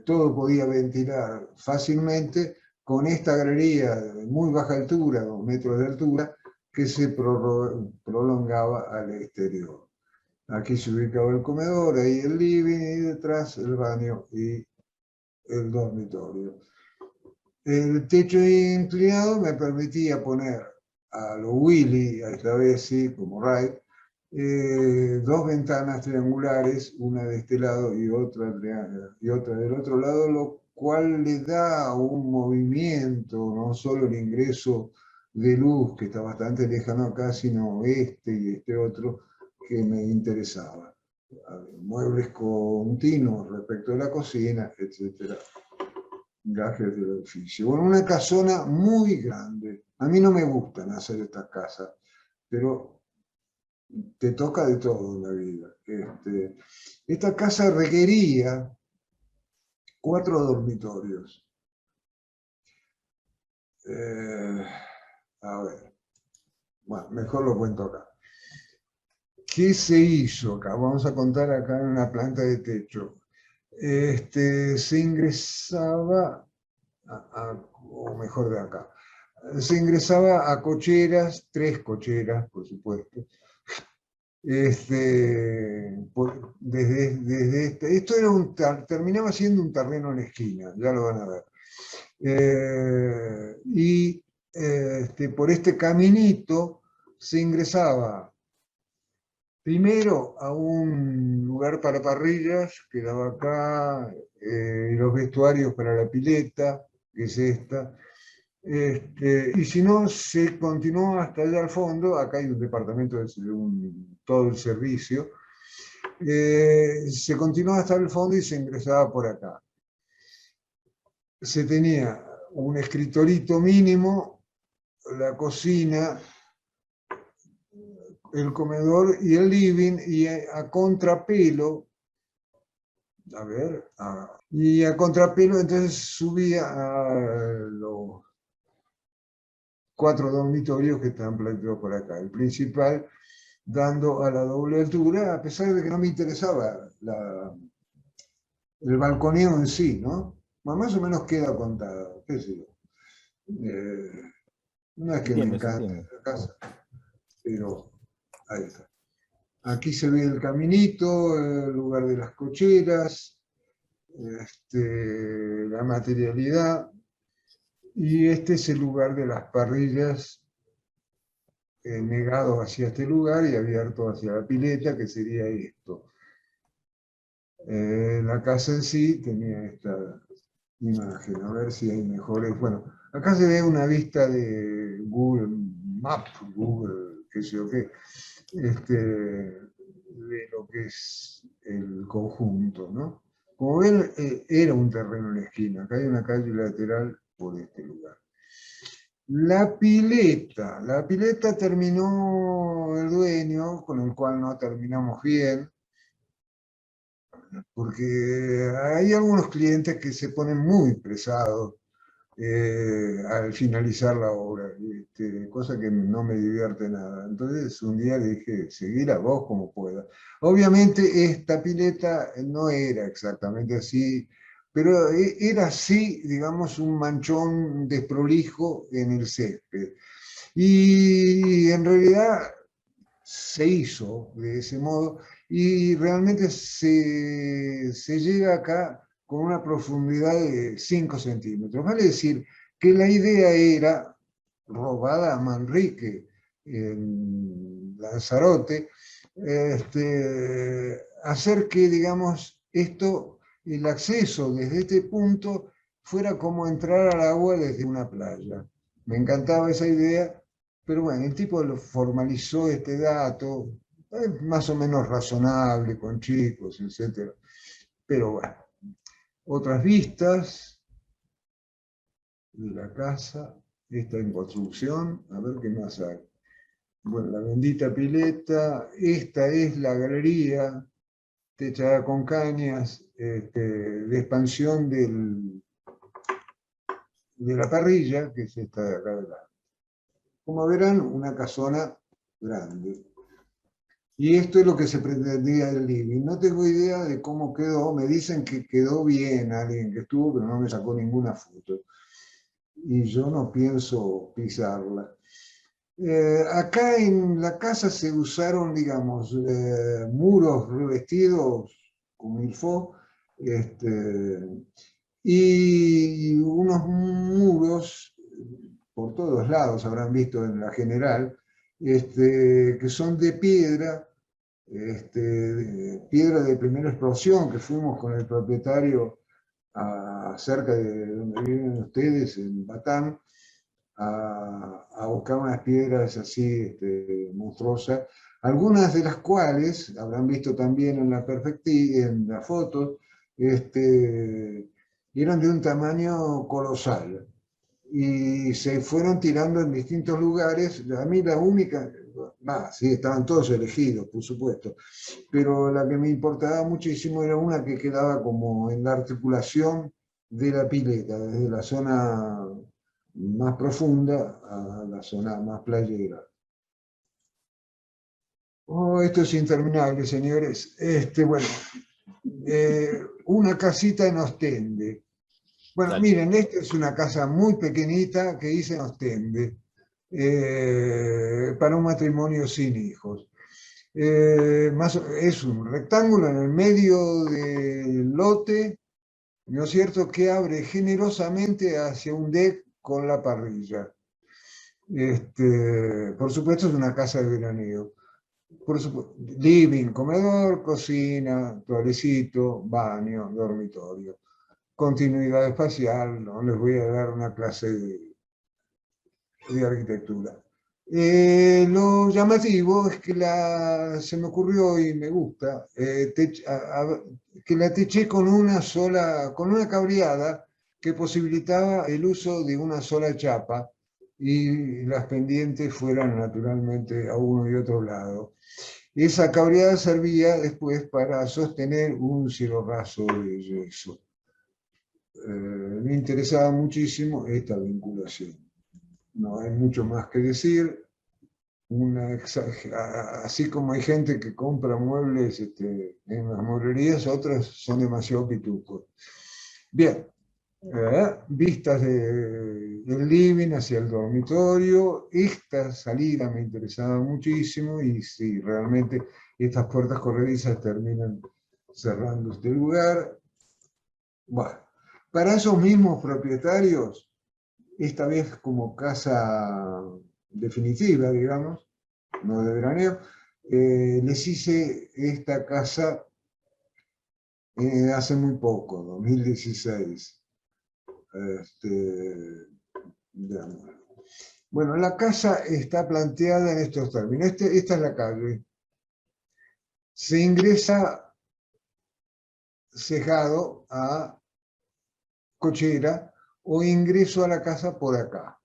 todo podía ventilar fácilmente con esta galería de muy baja altura, 2 metros de altura, que se prolongaba al exterior. Aquí se ubicaba el comedor, ahí el living, y detrás el baño y el dormitorio. El techo inclinado me permitía poner a lo Willy, a esta vez sí, como Wright, 2 ventanas triangulares, una de este lado y otra del otro lado, lo cual le da un movimiento, no solo el ingreso de luz, que está bastante lejano acá, sino este y este otro, que me interesaba. Muebles continuos respecto a la cocina, etc. Gajes del edificio. Bueno, una casona muy grande. A mí no me gustan hacer estas casas, pero te toca de todo en la vida. Esta casa requería 4 dormitorios. A ver, bueno, mejor lo cuento acá. ¿Qué se hizo acá? Vamos a contar acá en una planta de techo. Se ingresaba, o mejor de acá, se ingresaba a cocheras, 3 cocheras, por supuesto. Esto era terminaba siendo un terreno en esquina, ya lo van a ver. Y por este caminito se ingresaba primero a un lugar para parrillas, que daba acá, y los vestuarios para la pileta, que es esta. Y si no, se continuó hasta allá al fondo. Acá hay un departamento de todo el servicio. Se continuó hasta el fondo y se ingresaba por acá. Se tenía un escritorito mínimo, la cocina, el comedor y el living, y a contrapelo, y a contrapelo entonces subía a 4 dormitorios que están planteados por acá. El principal dando a la doble altura, a pesar de que no me interesaba el balconeo en sí, ¿no? Más o menos queda contado, qué sé yo. No es que me encanta la casa, pero ahí está. Aquí se ve el caminito, el lugar de las cocheras, la materialidad, y este es el lugar de las parrillas, negado hacia este lugar y abierto hacia la pileta, que sería esto. La casa en sí tenía esta imagen, a ver si hay mejores. Bueno, acá se ve una vista de Google Maps, Google, qué sé yo qué, de lo que es el conjunto, ¿no? Como ven, era un terreno en la esquina, acá hay una calle lateral por este lugar. La pileta terminó el dueño, con el cual no terminamos bien, porque hay algunos clientes que se ponen muy pesados al finalizar la obra, cosa que no me divierte nada. Entonces un día le dije, seguí la voz como pueda. Obviamente esta pileta no era exactamente así, pero era así, digamos, un manchón desprolijo en el césped. Y en realidad se hizo de ese modo y realmente se llega acá con una profundidad de 5 centímetros. Vale decir que la idea era, robada a Manrique en Lanzarote, hacer que, digamos, el acceso desde este punto fuera como entrar al agua desde una playa. Me encantaba esa idea, pero bueno, el tipo lo formalizó este dato, más o menos razonable, con chicos, etc. Pero bueno, otras vistas de la casa, esta en construcción, a ver qué más hay. Bueno, la bendita pileta, esta es la galería techada con cañas, de expansión de la parrilla, que es esta de acá adelante. Como verán, una casona grande. Y esto es lo que se pretendía del living. No tengo idea de cómo quedó. Me dicen que quedó bien alguien que estuvo, pero no me sacó ninguna foto. Y yo no pienso pisarla. Acá en la casa se usaron, digamos, muros revestidos con milfó, y unos muros por todos lados, habrán visto en la general, que son de piedra, piedra de primera explosión, que fuimos con el propietario cerca de donde viven ustedes, en Batán, a buscar unas piedras así monstruosas, algunas de las cuales habrán visto también en en la foto, eran de un tamaño colosal y se fueron tirando en distintos lugares. A mí la única, sí, estaban todos elegidos, por supuesto, pero la que me importaba muchísimo era una que quedaba como en la articulación de la pileta, desde la zona más profunda a la zona más playera. Oh, esto es interminable, señores. Bueno, una casita en Ostende. Bueno, Dale. miren, esta es una casa muy pequeñita que hice en Ostende, para un matrimonio sin hijos. Es un rectángulo en el medio del lote, ¿no es cierto?, que abre generosamente hacia un deck con la parrilla. Por supuesto es una casa de veraneo. Por supuesto, living, comedor, cocina, toalecito, baño, dormitorio. Continuidad espacial, no les voy a dar una clase de arquitectura. Lo llamativo es que se me ocurrió y me gusta, que la teché con con una cableada que posibilitaba el uso de una sola chapa y las pendientes fueran naturalmente a uno y otro lado. Esa cableada servía después para sostener un cielo raso de yeso. Me interesaba muchísimo esta vinculación. no hay mucho más que decir. Así como hay gente que compra muebles en las mueblerías, otros son demasiado pitucos. Bien, vistas del living hacia el dormitorio. Esta salida me interesaba muchísimo y sí, realmente estas puertas corredizas terminan cerrando este lugar. Bueno, para esos mismos propietarios, esta vez como casa definitiva, digamos, no de veraneo, les hice esta casa hace muy poco, 2016. Bueno, la casa está planteada en estos términos. Esta es la calle. Se ingresa cejado a cochera o ingreso a la casa por acá.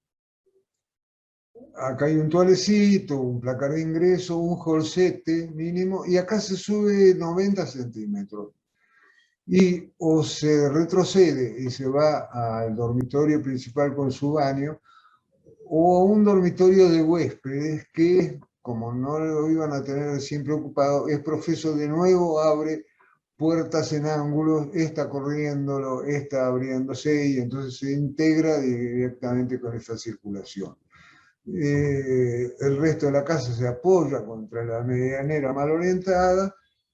Acá hay un toalecito, un placar de ingreso, un holsete mínimo, y acá se sube 90 centímetros. Y o se retrocede y se va al dormitorio principal con su baño, o a un dormitorio de huéspedes que, como no lo iban a tener siempre ocupado, es profeso de nuevo, abre puertas en ángulos, esta corriéndolo, esta abriéndose, y entonces se integra directamente con esta circulación. El resto de la casa se apoya contra la medianera mal orientada,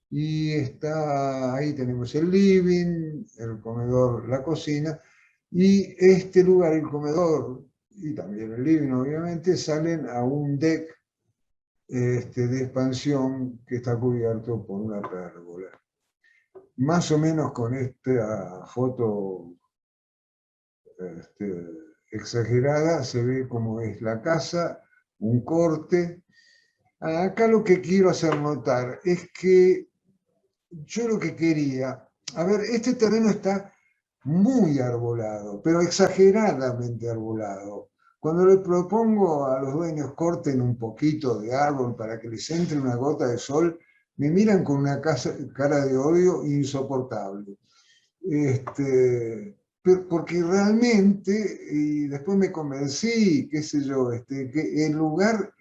y está, ahí tenemos el living, el comedor, la cocina, y este lugar, el comedor y también el living obviamente, salen a un deck de expansión que está cubierto por una pérgola. Más o menos con esta foto exagerada se ve cómo es la casa, un corte. Acá lo que quiero hacer notar es que yo lo que quería, a ver, este terreno está muy arbolado, pero exageradamente arbolado. Cuando le propongo a los dueños corten un poquito de árbol para que les entre una gota de sol, me miran con una cara de odio insoportable. Porque realmente, y después me convencí, qué sé yo, que el lugar,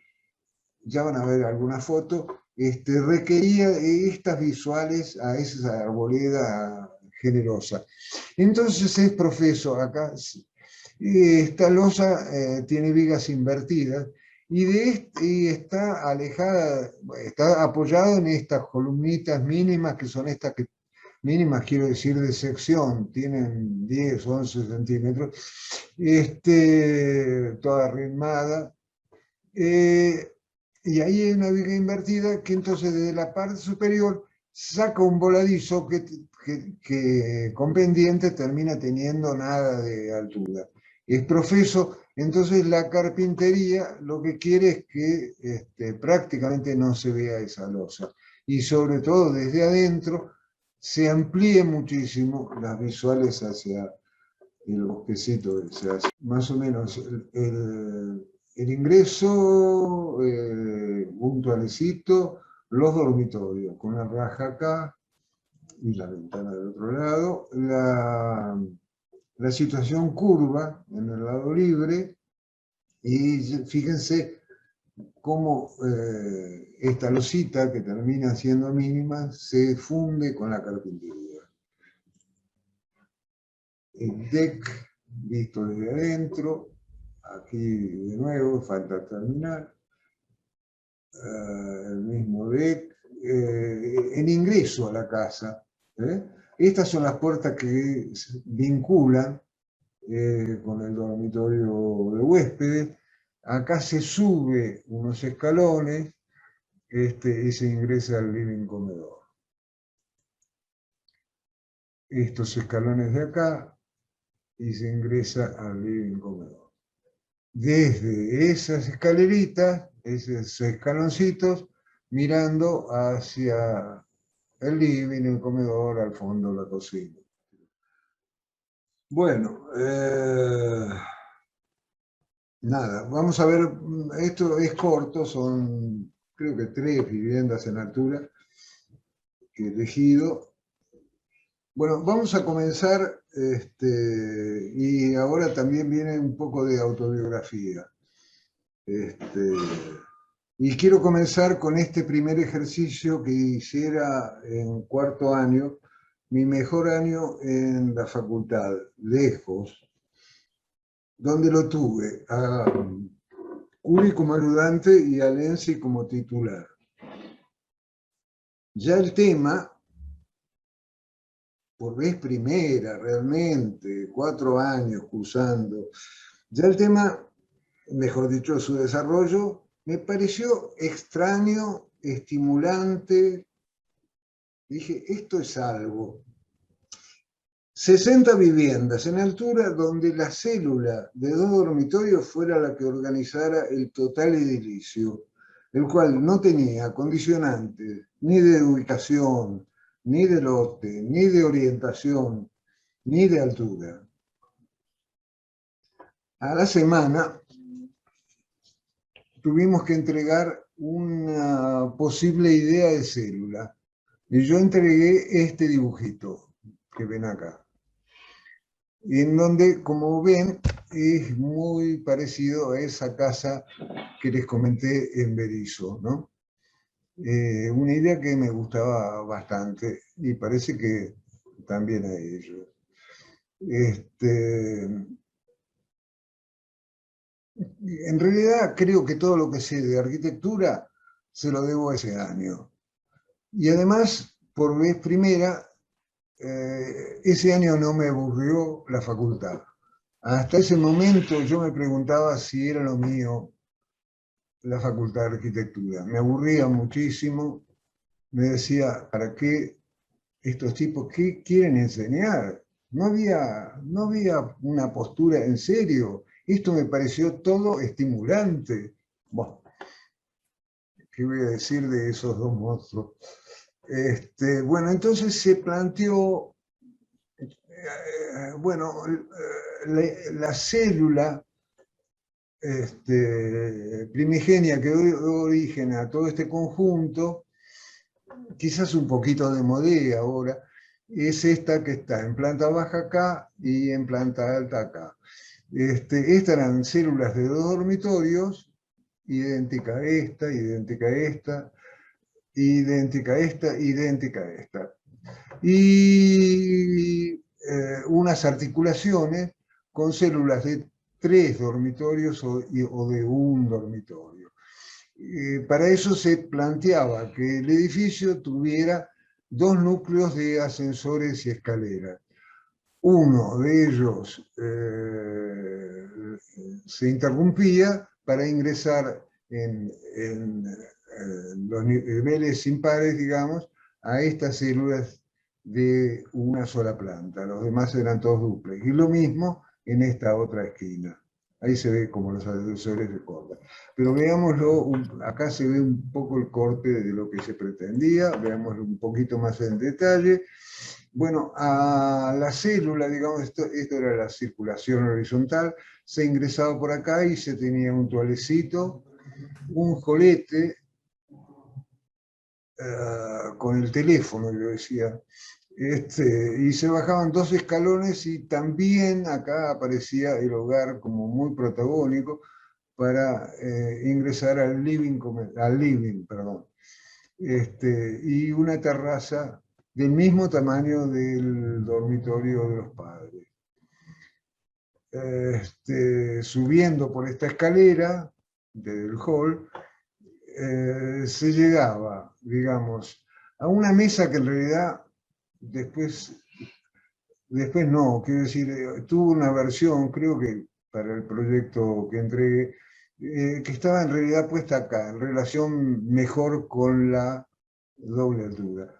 ya van a ver alguna foto, requería estas visuales a esa arboleda generosa. Entonces es profeso acá. Esta losa tiene vigas invertidas y está alejada, está apoyado en estas columnitas mínimas, que son estas que mínimas, quiero decir, de sección, tienen 10, 11 centímetros, toda arrimada. Y ahí hay una viga invertida que entonces desde la parte superior saca un voladizo que con pendiente termina teniendo nada de altura. Es profeso, entonces la carpintería lo que quiere es que prácticamente no se vea esa losa. Y sobre todo desde adentro se amplíe muchísimo las visuales hacia el bosquecito ese. Más o menos el ingreso, un toalecito, los dormitorios, con la raja acá y la ventana del otro lado, la situación curva en el lado libre, y fíjense cómo esta losita, que termina siendo mínima, se funde con la carpintería. El deck visto desde adentro, aquí de nuevo, falta terminar. El mismo deck, en ingreso a la casa. Estas son las puertas que vinculan con el dormitorio de huéspedes. Acá se sube unos escalones y se ingresa al living comedor. Estos escalones de acá y se ingresa al living comedor. Desde esas escaleritas, esos escaloncitos, mirando hacia el living, el comedor, al fondo la cocina. Bueno, nada, vamos a ver, esto es corto, son creo que 3 viviendas en altura que he elegido. Bueno, vamos a comenzar, y ahora también viene un poco de autobiografía. Y quiero comenzar con este primer ejercicio que hiciera en cuarto año, mi mejor año en la facultad, lejos, donde lo tuve a Curi como ayudante y a Lenzi como titular. Ya el tema, por vez primera realmente, 4 años cursando, ya el tema, mejor dicho, su desarrollo, me pareció extraño, estimulante. Dije, esto es algo. 60 viviendas en altura donde la célula de 2 dormitorios fuera la que organizara el total edilicio, el cual no tenía condicionantes ni de ubicación, ni de lote, ni de orientación, ni de altura. A la semana tuvimos que entregar una posible idea de célula y yo entregué este dibujito que ven acá, en donde, como ven, es muy parecido a esa casa que les comenté en Berisso, ¿no? Una idea que me gustaba bastante y parece que también a ellos. En realidad creo que todo lo que sé de arquitectura se lo debo a ese año. Y además, por vez primera, ese año no me aburrió la facultad. Hasta ese momento yo me preguntaba si era lo mío la facultad de arquitectura. Me aburría muchísimo. Me decía, ¿para qué estos tipos qué quieren enseñar? No había una postura en serio. Esto me pareció todo estimulante. Bueno, ¿qué voy a decir de esos dos monstruos? Bueno, entonces se planteó, bueno, la célula primigenia que dio origen a todo este conjunto, quizás un poquito de modé ahora, es esta que está en planta baja acá y en planta alta acá. Estas eran células de 2 dormitorios, idéntica a esta, idéntica a esta, idéntica a esta, idéntica a esta. Y unas articulaciones con células de 3 dormitorios o de 1 dormitorio. Para eso se planteaba que el edificio tuviera 2 núcleos de ascensores y escaleras. Uno de ellos se interrumpía para ingresar en los niveles impares, digamos, a estas células de una sola planta. Los demás eran todos duplex. Y lo mismo en esta otra esquina. Ahí se ve como los ascensores se cortan. Pero veámoslo, acá se ve un poco el corte de lo que se pretendía, veámoslo un poquito más en detalle. Bueno, a la célula, digamos, esto era la circulación horizontal, se ingresaba por acá y se tenía un toalecito, un jolete, con el teléfono, yo decía, y se bajaban 2 escalones y también acá aparecía el hogar como muy protagónico para ingresar al living, perdón. Y una terraza del mismo tamaño del dormitorio de los padres. Subiendo por esta escalera del hall, se llegaba, digamos, a una mesa que en realidad después no, quiero decir, tuvo una versión, creo que para el proyecto que entregué, que estaba en realidad puesta acá, en relación mejor con la doble altura.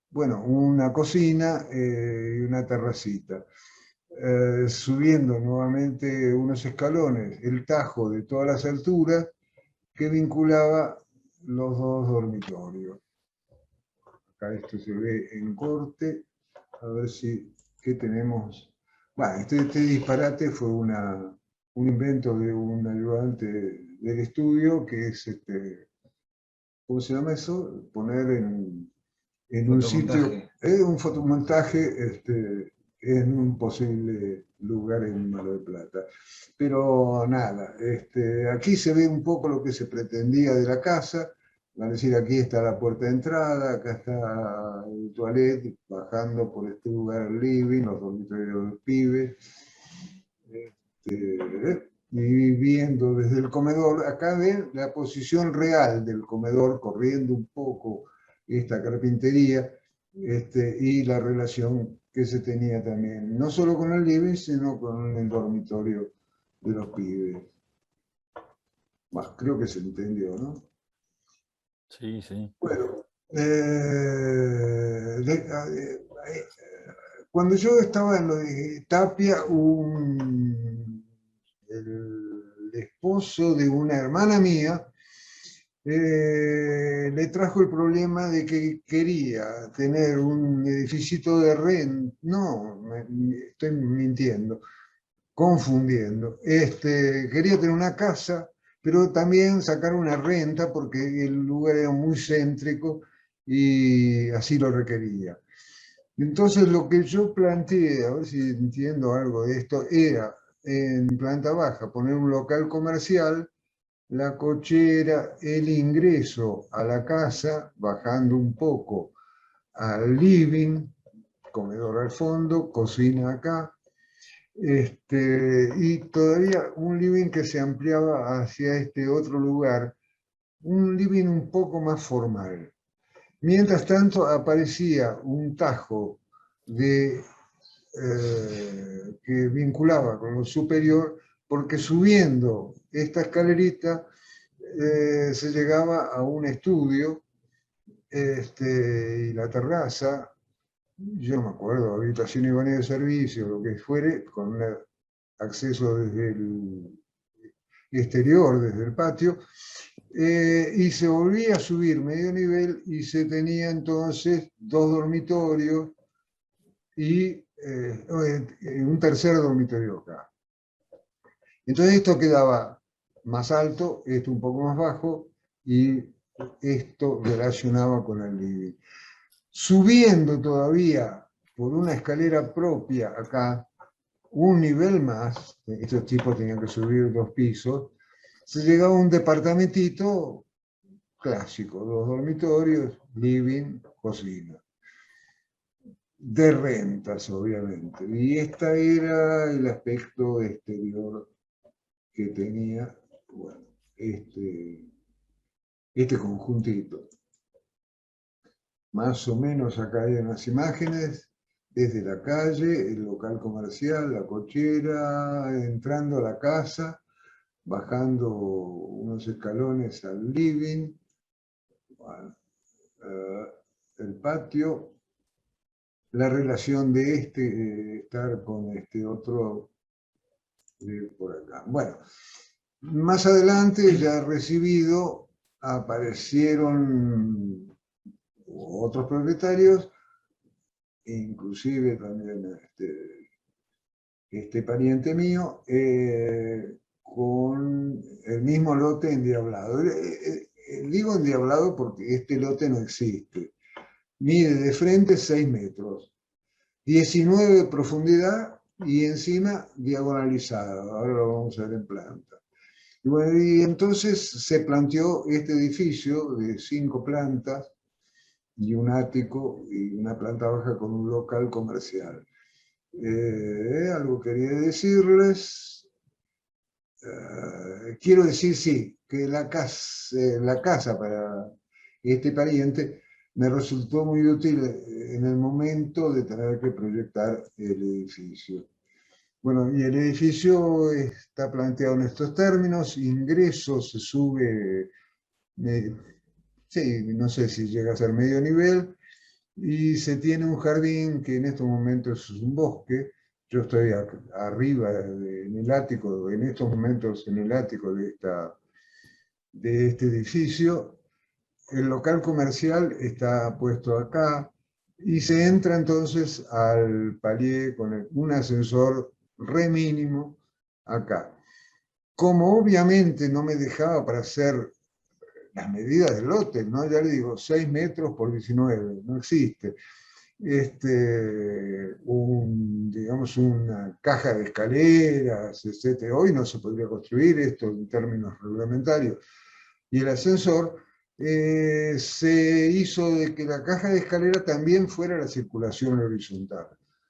Bueno, una cocina y una terracita. Subiendo nuevamente unos escalones, el tajo de todas las alturas que vinculaba los 2 dormitorios. Acá esto se ve en corte, a ver si, ¿qué tenemos? Bueno, este disparate fue un invento de un ayudante del estudio, que es, ¿cómo se llama eso? Poner en un sitio, un fotomontaje en un posible lugar en Mar del Plata. Pero nada, aquí se ve un poco lo que se pretendía de la casa. Van a decir, aquí está la puerta de entrada, acá está el toilet, bajando por este lugar el living, los dormitorios de los pibes. Y viendo desde el comedor, acá ven la posición real del comedor, corriendo un poco esta carpintería, y la relación que se tenía también, no solo con el living, sino con el dormitorio de los pibes. Bueno, creo que se entendió, ¿no? Sí, sí. Bueno, cuando yo estaba en lo de Tapia, el esposo de una hermana mía le trajo el problema de que quería tener un edificio de renta. No, estoy mintiendo, confundiendo. Quería tener una casa, pero también sacar una renta porque el lugar era muy céntrico y así lo requería. Entonces lo que yo planteé, a ver si entiendo algo de esto, era en planta baja poner un local comercial, la cochera, el ingreso a la casa, bajando un poco al living, comedor al fondo, cocina acá, y todavía un living que se ampliaba hacia este otro lugar, un living un poco más formal. Mientras tanto aparecía un tajo que vinculaba con lo superior, porque subiendo esta escalerita se llegaba a un estudio y la terraza, yo no me acuerdo, habitación y baño de servicio, lo que fuere, con acceso desde el exterior, desde el patio, y se volvía a subir medio nivel y se tenía entonces 2 dormitorios y un tercer dormitorio acá. Entonces esto quedaba más alto, esto un poco más bajo, y esto relacionaba con el living. Subiendo todavía por una escalera propia acá, un nivel más, estos tipos tenían que subir 2 pisos, se llegaba a un departamentito clásico, 2 dormitorios, living, cocina. De rentas, obviamente. Y este era el aspecto exterior que tenía, bueno, este conjuntito. Más o menos acá hay unas imágenes, desde la calle, el local comercial, la cochera, entrando a la casa, bajando unos escalones al living, bueno, el patio, la relación de estar con este otro por acá. Bueno, más adelante, ya recibido, aparecieron otros propietarios, inclusive también este pariente mío, con el mismo lote endiablado. Digo endiablado porque este lote no existe. Mide de frente 6 metros, 19 de profundidad y encima diagonalizado. Ahora lo vamos a ver en planta. Y, bueno, y entonces se planteó este edificio de 5 plantas y un ático y una planta baja con un local comercial. Algo quería decirles. Quiero decir, sí, que la casa para este pariente me resultó muy útil en el momento de tener que proyectar el edificio. Bueno, y el edificio está planteado en estos términos: ingreso se sube, sí, no sé si llega a ser medio nivel, y se tiene un jardín que en estos momentos es un bosque. Yo estoy arriba en el ático, en estos momentos en el ático de este edificio. El local comercial está puesto acá y se entra entonces al palier con un ascensor re mínimo acá. Como obviamente no me dejaba para hacer las medidas del lote, ¿no? Ya le digo, 6 metros por 19, no existe. digamos, una caja de escaleras, etc. Hoy no se podría construir esto en términos reglamentarios. Y el ascensor se hizo de que la caja de escalera también fuera la circulación horizontal.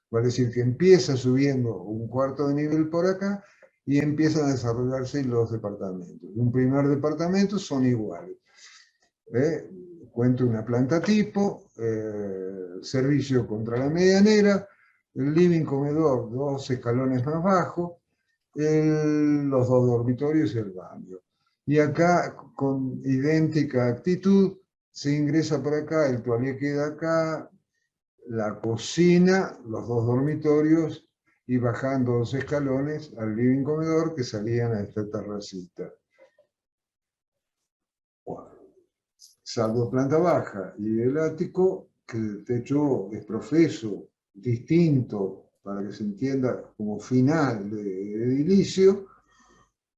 Vale decir que empieza subiendo un cuarto de nivel por acá y empiezan a desarrollarse los departamentos. Un primer departamento son iguales. Cuento una planta tipo, servicio contra la medianera, el living comedor 2 escalones más bajo, los 2 dormitorios y el baño. Y acá, con idéntica actitud, se ingresa por acá, el toilet queda acá, la cocina, los 2 dormitorios, y bajando 2 escalones al living comedor que salían a esta terracita. Bueno, salvo planta baja y el ático, que el techo es profeso, distinto, para que se entienda como final de edilicio.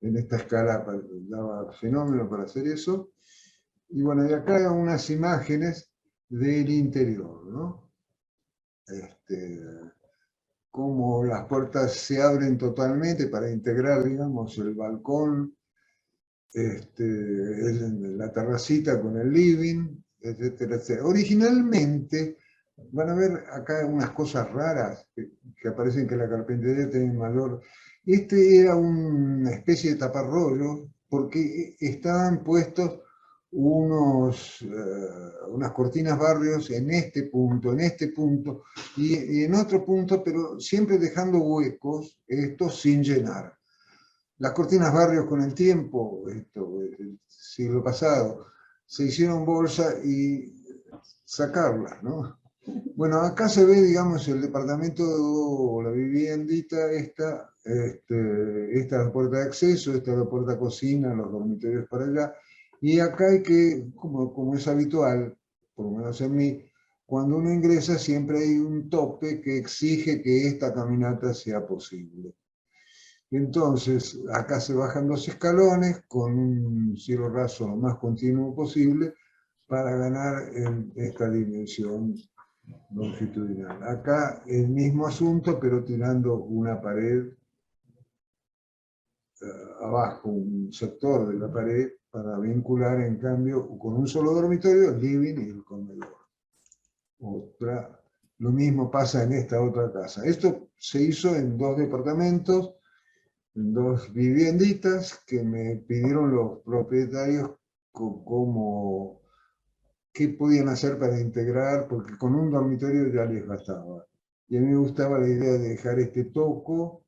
En esta escala daba fenómeno para hacer eso. Y bueno, de acá unas imágenes del interior, ¿no? Cómo las puertas se abren totalmente para integrar, digamos, el balcón, la terracita con el living, etcétera, etcétera. Originalmente, van a ver acá unas cosas raras que aparecen que la carpintería tiene mayor. Era una especie de taparrollo porque estaban puestos unas cortinas barrios en este punto y en otro punto, pero siempre dejando huecos, estos sin llenar. Las cortinas barrios con el tiempo, el siglo pasado, se hicieron bolsa y sacarlas, ¿no? Bueno, acá se ve, digamos, el departamento o la viviendita, esta es la puerta de acceso, esta es la puerta de cocina, los dormitorios para allá, y acá hay que, como es habitual, por lo menos en mí, cuando uno ingresa siempre hay un tope que exige que esta caminata sea posible. Entonces, acá se bajan 2 escalones con un cielo raso lo más continuo posible para ganar en esta dimensión longitudinal. Acá el mismo asunto, pero tirando una pared abajo, un sector de la pared, para vincular, en cambio, con un solo dormitorio, el living y el comedor. Lo mismo pasa en esta otra casa. Esto se hizo en 2 departamentos, 2 vivienditas que me pidieron los propietarios como qué podían hacer para integrar, porque con un dormitorio ya les bastaba. Y a mí me gustaba la idea de dejar este toco,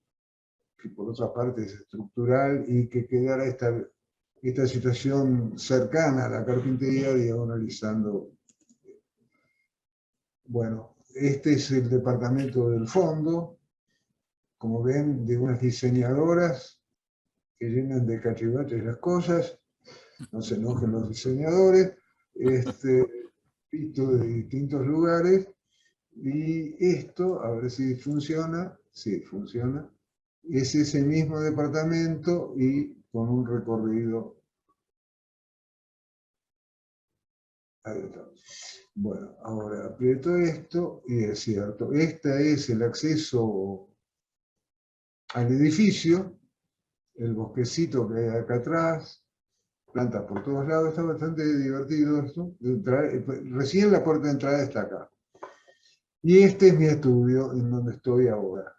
que por otra parte es estructural, y que quedara esta situación cercana a la carpintería, diagonalizando. Bueno, este es el departamento del fondo, como ven, de unas diseñadoras que llenan de cachivaches las cosas, no se enojen los diseñadores, visto de distintos lugares, y esto, a ver si funciona, sí, funciona, es ese mismo departamento y con un recorrido. Ahí está. Bueno, ahora aprieto esto y es cierto, este es el acceso al edificio, el bosquecito que hay acá atrás, plantas por todos lados, está bastante divertido esto. Recién la puerta de entrada está acá. Y este es mi estudio en donde estoy ahora.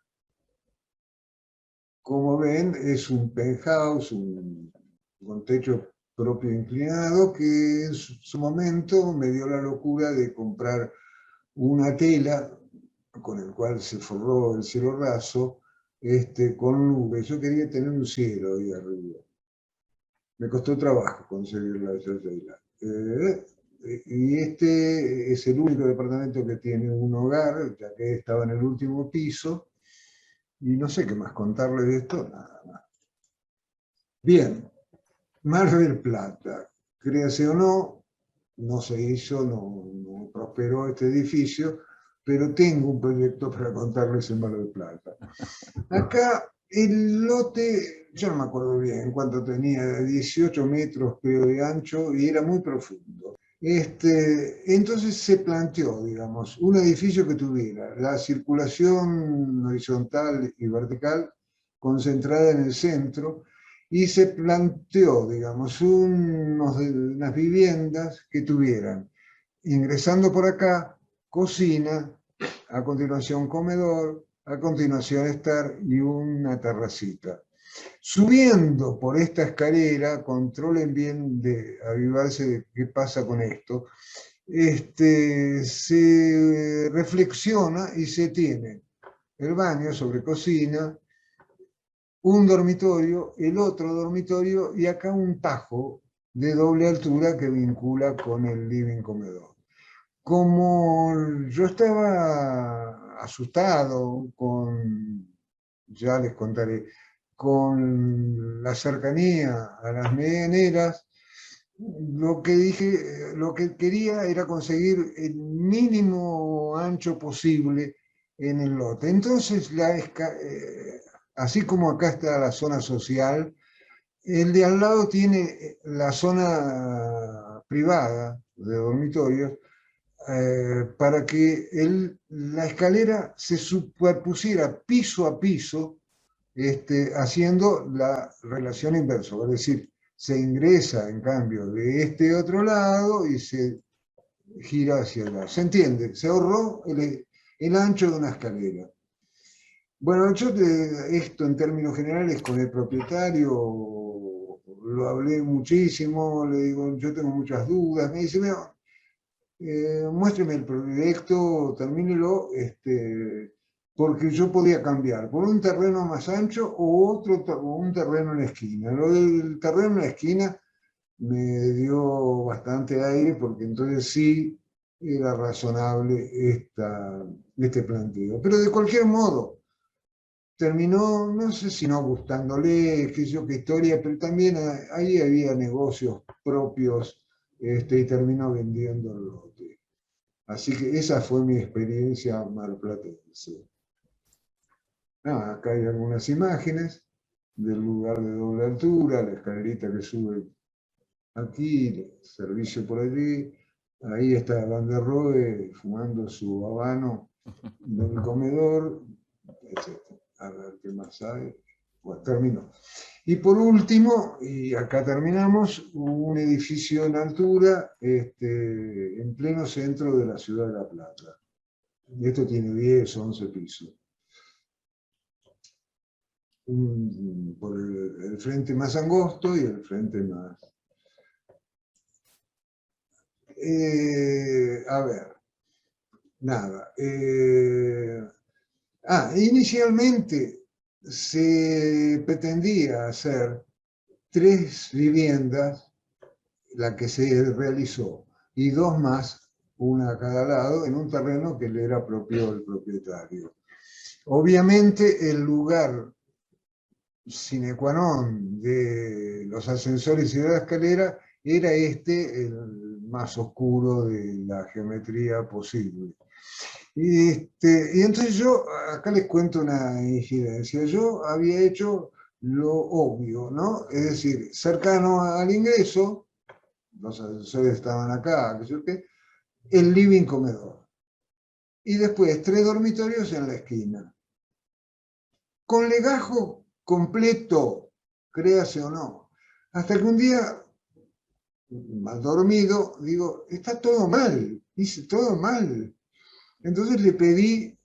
Como ven, es un penthouse, con techo propio inclinado, que en su momento me dio la locura de comprar una tela con el cual se forró el cielo raso, con nubes. Yo quería tener un cielo ahí arriba. Me costó trabajo conseguirla esa tela. Y este es el único departamento que tiene un hogar, ya que estaba en el último piso, y no sé qué más contarles de esto, nada más. Bien, Mar del Plata, créase o no, no se hizo, no prosperó este edificio, pero tengo un proyecto para contarles en Mar del Plata. Acá el lote, yo no me acuerdo bien cuánto tenía, 18 metros creo de ancho y era muy profundo. Entonces se planteó, digamos, un edificio que tuviera la circulación horizontal y vertical concentrada en el centro, y se planteó, digamos, unas viviendas que tuvieran, ingresando por acá, cocina, a continuación comedor, a continuación estar y una terracita. Subiendo por esta escalera, controlen bien de avivarse de qué pasa con esto, se reflexiona y se tiene el baño sobre cocina, un dormitorio, el otro dormitorio y acá un tajo de doble altura que vincula con el living comedor. Como yo estaba asustado ya les contaré, con la cercanía a las medianeras, lo que quería era conseguir el mínimo ancho posible en el lote. Entonces, así como acá está la zona social, el de al lado tiene la zona privada de dormitorios, para que la escalera se superpusiera piso a piso, haciendo la relación inversa, es decir, se ingresa en cambio de este otro lado y se gira hacia allá. ¿Se entiende? Se ahorró el ancho de una escalera. Bueno, esto en términos generales con el propietario lo hablé muchísimo, le digo, yo tengo muchas dudas, me dice, mira, muéstreme el proyecto, termínelo, porque yo podía cambiar por un terreno más ancho o un terreno en la esquina. Lo del terreno en la esquina me dio bastante aire, porque entonces sí era razonable este planteo. Pero de cualquier modo, terminó, no sé si no gustándole, qué sé yo, qué historia, pero también ahí había negocios propios, y terminó vendiendo el lote. Así que esa fue mi experiencia marplatense. Acá hay algunas imágenes del lugar de doble altura, la escalerita que sube aquí, el servicio por allí. Ahí está Van der Rohe fumando su habano en el comedor, etc. A ver qué más hay. Bueno, terminó. Y por último, y acá terminamos, un edificio en altura, en pleno centro de la ciudad de La Plata. Y esto tiene 10, 11 pisos. Por el frente más angosto y el frente más... a ver, nada. Inicialmente se pretendía hacer 3 viviendas, la que se realizó, y 2 más, una a cada lado, en un terreno que le era propio del propietario. Obviamente el lugar sine qua non de los ascensores y de la escalera era el más oscuro de la geometría posible. Y entonces yo, acá les cuento una incidencia, yo había hecho lo obvio, ¿no? Es decir, cercano al ingreso, los ascensores estaban acá, qué sé yo qué, el living comedor. Y después 3 dormitorios en la esquina. Con legajo completo, créase o no. Hasta que un día, mal dormido, digo, está todo mal, hice todo mal. Entonces le pedí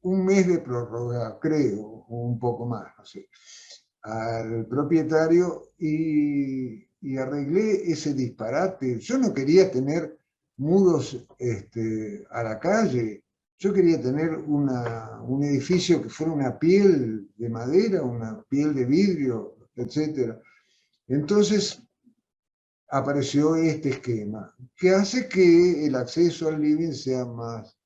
un mes de prórroga, creo, o un poco más, no sé, al propietario, y arreglé ese disparate. Yo no quería tener muros a la calle, yo quería tener un edificio que fuera una piel de madera, una piel de vidrio, etc. Entonces apareció este esquema, que hace que el acceso al living sea más...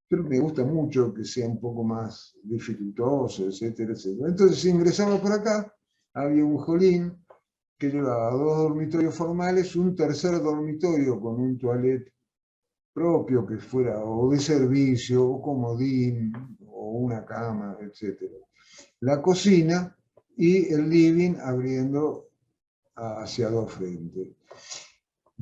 pero me gusta mucho que sea un poco más dificultoso, etcétera, etcétera. Entonces ingresaba por acá, había un jolín que llevaba 2 dormitorios formales, un tercer dormitorio con un toilet propio que fuera o de servicio, o comodín, o una cama, etcétera. La cocina y el living abriendo hacia 2 frentes.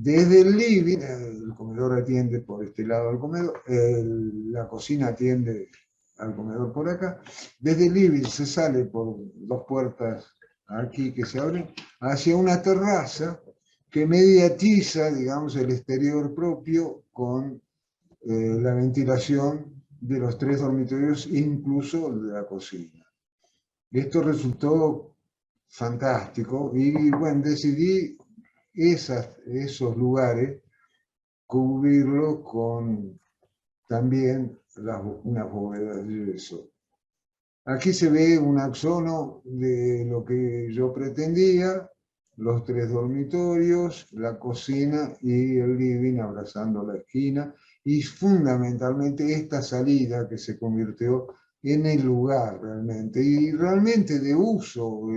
Desde el living, el comedor atiende por este lado al comedor, la cocina atiende al comedor por acá. Desde el living se sale por dos puertas aquí que se abren hacia una terraza que mediatiza, digamos, el exterior propio con la ventilación de los tres dormitorios, incluso de la cocina. Esto resultó fantástico y bueno, decidí esos lugares cubrirlo con también unas bóvedas de yeso. Aquí se ve un axono de lo que yo pretendía, los tres dormitorios, la cocina y el living abrazando la esquina, y fundamentalmente esta salida que se convirtió en el lugar realmente, y realmente de uso,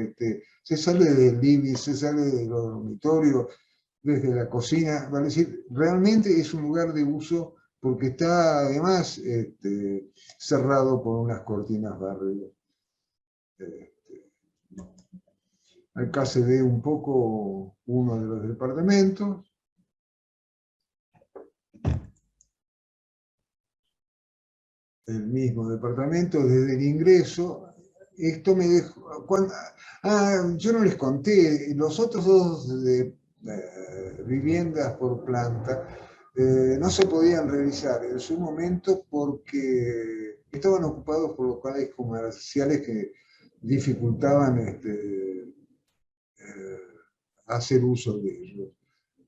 se sale del living, se sale de los dormitorios, desde la cocina, vale decir, realmente es un lugar de uso porque está además cerrado por unas cortinas barridas. Acá se ve un poco uno de los departamentos. El mismo departamento desde el ingreso. Esto me dejó... yo no les conté, los otros dos de viviendas por planta no se podían revisar en su momento porque estaban ocupados por locales comerciales que dificultaban hacer uso de ellos.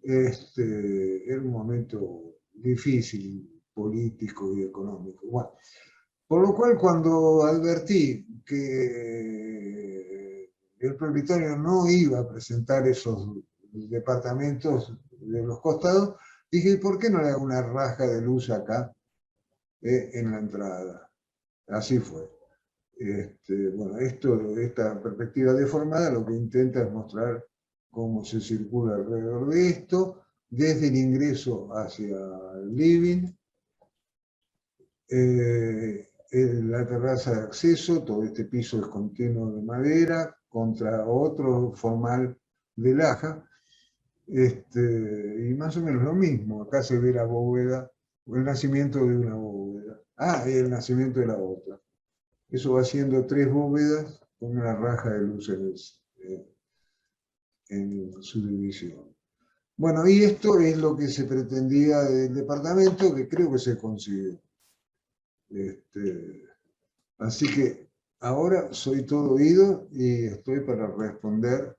Era un momento difícil, político y económico. Bueno, por lo cual, cuando advertí que el propietario no iba a presentar esos departamentos de los costados, dije, ¿por qué no le hago una raja de luz acá en la entrada? Así fue. Bueno, esta perspectiva deformada lo que intenta es mostrar cómo se circula alrededor de esto, desde el ingreso hacia el living, la terraza de acceso, todo este piso es continuo de madera, contra otro formal de laja, y más o menos lo mismo, acá se ve la bóveda, el nacimiento de una bóveda, y el nacimiento de la otra. Eso va haciendo tres bóvedas con una raja de luces en su división. Bueno, y esto es lo que se pretendía del departamento, que creo que se consiguió. Así que ahora soy todo oído y estoy para responder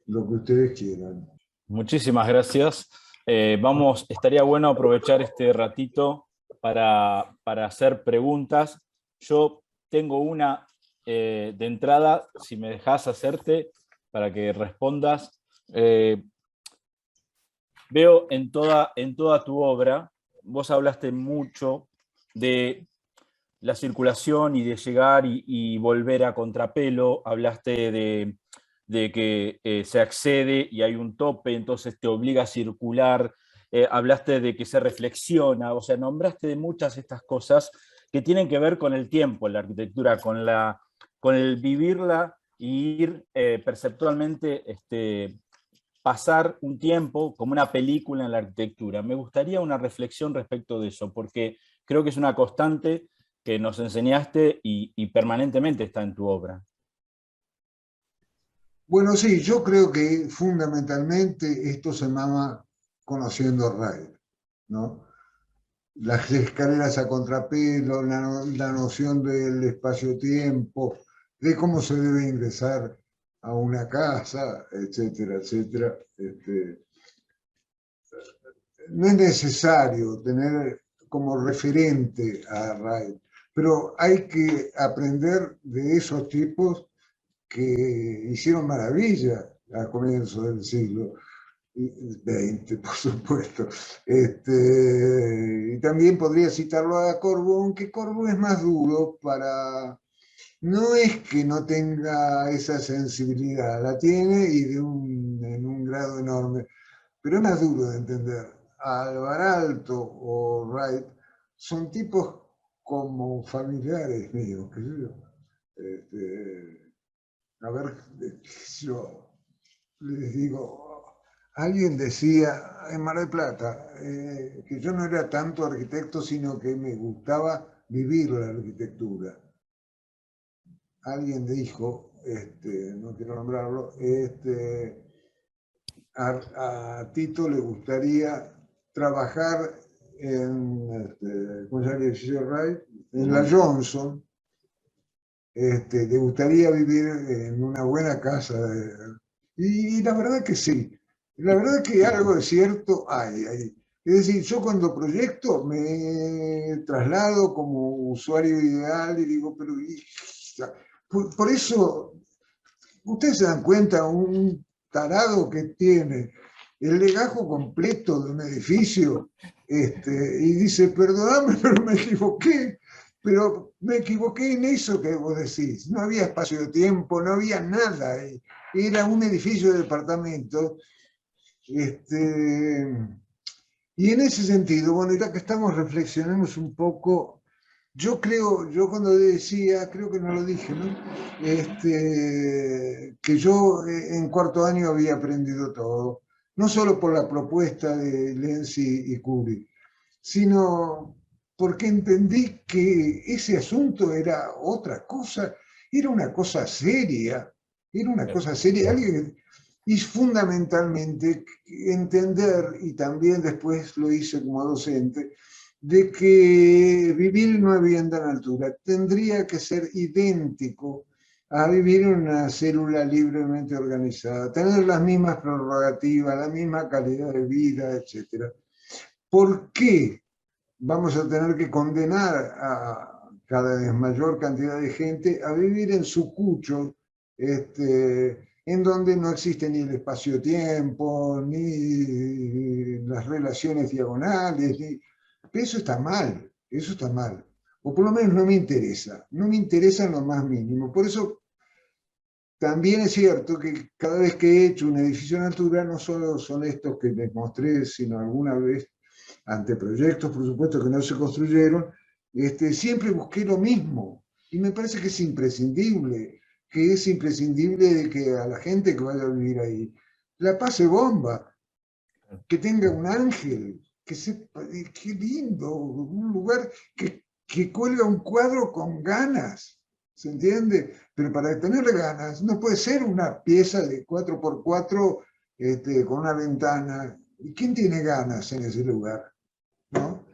lo que ustedes quieran. Muchísimas gracias. Estaría bueno aprovechar este ratito para hacer preguntas. Yo tengo una de entrada, si me dejas hacerte, para que respondas. Veo en toda tu obra, vos hablaste mucho de la circulación y de llegar y volver a contrapelo, hablaste de que se accede y hay un tope, entonces te obliga a circular, hablaste de que se reflexiona, o sea, nombraste de muchas de estas cosas que tienen que ver con el tiempo en la arquitectura, con el vivirla y ir perceptualmente pasar un tiempo como una película en la arquitectura. Me gustaría una reflexión respecto de eso, porque creo que es una constante que nos enseñaste y permanentemente está en tu obra. Bueno, sí, yo creo que fundamentalmente esto se llama conociendo a Wright, ¿no? Las escaleras a contrapelo, la noción del espacio-tiempo, de cómo se debe ingresar a una casa, etcétera, etcétera. No es necesario tener como referente a Wright, pero hay que aprender de esos tipos que hicieron maravilla a comienzos del siglo XX, por supuesto. Y también podría citarlo a Corbo, aunque Corbo es más duro para... No es que no tenga esa sensibilidad, la tiene y en un grado enorme, pero es más duro de entender. Alvaralto o Wright son tipos como familiares míos, qué sé yo. A ver, yo les digo, Alguien decía en Mar del Plata que yo no era tanto arquitecto, sino que me gustaba vivir la arquitectura. Alguien dijo, no quiero nombrarlo, a Tito le gustaría trabajar en, ¿cómo se llama? En la Johnson, le gustaría vivir en una buena casa. Y la verdad que sí, la verdad que algo de cierto hay ahí. Es decir, yo cuando proyecto me traslado como usuario ideal y digo, pero por eso, ustedes se dan cuenta, un tarado que tiene el legajo completo de un edificio y dice, perdóname, pero me equivoqué. Pero me equivoqué en eso que vos decís. No había espacio-tiempo, no había nada. Era un edificio de departamento. Y en ese sentido, bueno, ya que estamos, reflexionemos un poco. Yo creo, yo cuando decía, creo que no lo dije, ¿no? Que yo en cuarto año había aprendido todo. No solo por la propuesta de Lenzi y Curie, sino porque entendí que ese asunto era otra cosa, era una cosa seria, era una cosa seria. Y fundamentalmente entender, y también después lo hice como docente, de que vivir en una vivienda en altura tendría que ser idéntico a vivir en una célula libremente organizada, tener las mismas prerrogativas, la misma calidad de vida, etc. ¿Por qué vamos a tener que condenar a cada vez mayor cantidad de gente a vivir en su cucho, en donde no existe ni el espacio-tiempo, ni las relaciones diagonales? Eso está mal, eso está mal. O por lo menos no me interesa en lo más mínimo. Por eso también es cierto que cada vez que he hecho un edificio en altura, no solo son estos que les mostré, sino alguna vez anteproyectos, por supuesto, que no se construyeron, siempre busqué lo mismo. Y me parece que es imprescindible de que a la gente que vaya a vivir ahí la pase bomba, que tenga un ángel, que sepa, qué lindo, un lugar que cuelga un cuadro con ganas, ¿se entiende? Pero para tener ganas no puede ser una pieza de 4x4 con una ventana. ¿Y quién tiene ganas en ese lugar? ¿No?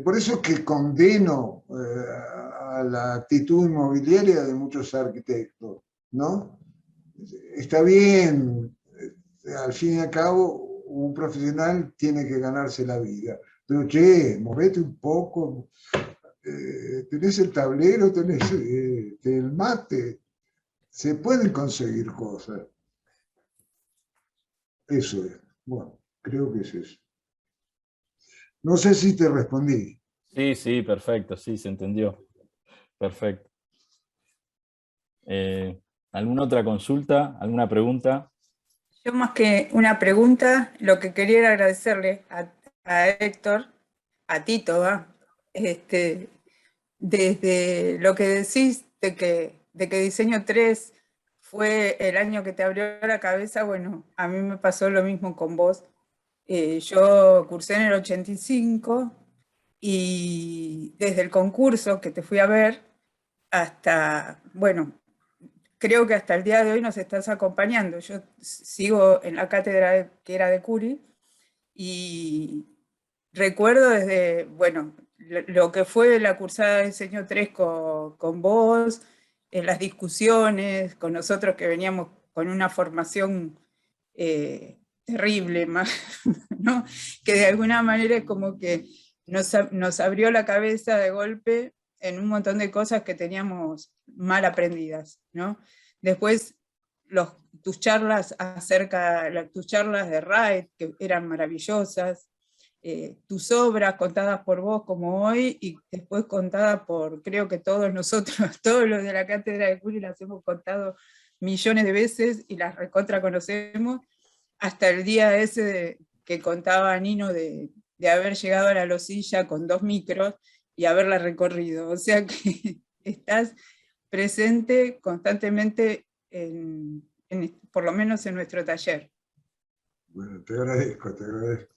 Por eso que condeno a la actitud inmobiliaria de muchos arquitectos, ¿no? Está bien, al fin y al cabo, un profesional tiene que ganarse la vida, pero che, movete un poco, tenés el tablero, tenés el mate, se pueden conseguir cosas. Eso es, bueno, creo que es eso. No sé si te respondí. Sí, sí, perfecto, sí, se entendió. Perfecto. ¿Alguna otra consulta? ¿Alguna pregunta? Yo más que una pregunta, lo que quería era agradecerle a Héctor, a Tito, desde lo que decís de que Diseño 3 fue el año que te abrió la cabeza. Bueno, a mí me pasó lo mismo con vos. Yo cursé en el 85 y desde el concurso que te fui a ver hasta, bueno, creo que hasta el día de hoy nos estás acompañando. Yo sigo en la cátedra que era de Curie y recuerdo desde, bueno, lo que fue la cursada de Diseño 3 con vos, en las discusiones, con nosotros que veníamos con una formación terrible, ¿no? Que de alguna manera es como que nos abrió la cabeza de golpe en un montón de cosas que teníamos mal aprendidas, ¿no? Después, tus charlas tus charlas de Wright, que eran maravillosas, tus obras contadas por vos como hoy, y después contadas por, creo que todos nosotros, todos los de la cátedra de Curie las hemos contado millones de veces y las recontra conocemos, hasta el día ese que contaba Nino de haber llegado a la Losilla con 2 micros y haberla recorrido. O sea que estás presente constantemente, por lo menos en nuestro taller. Bueno, te agradezco, te agradezco.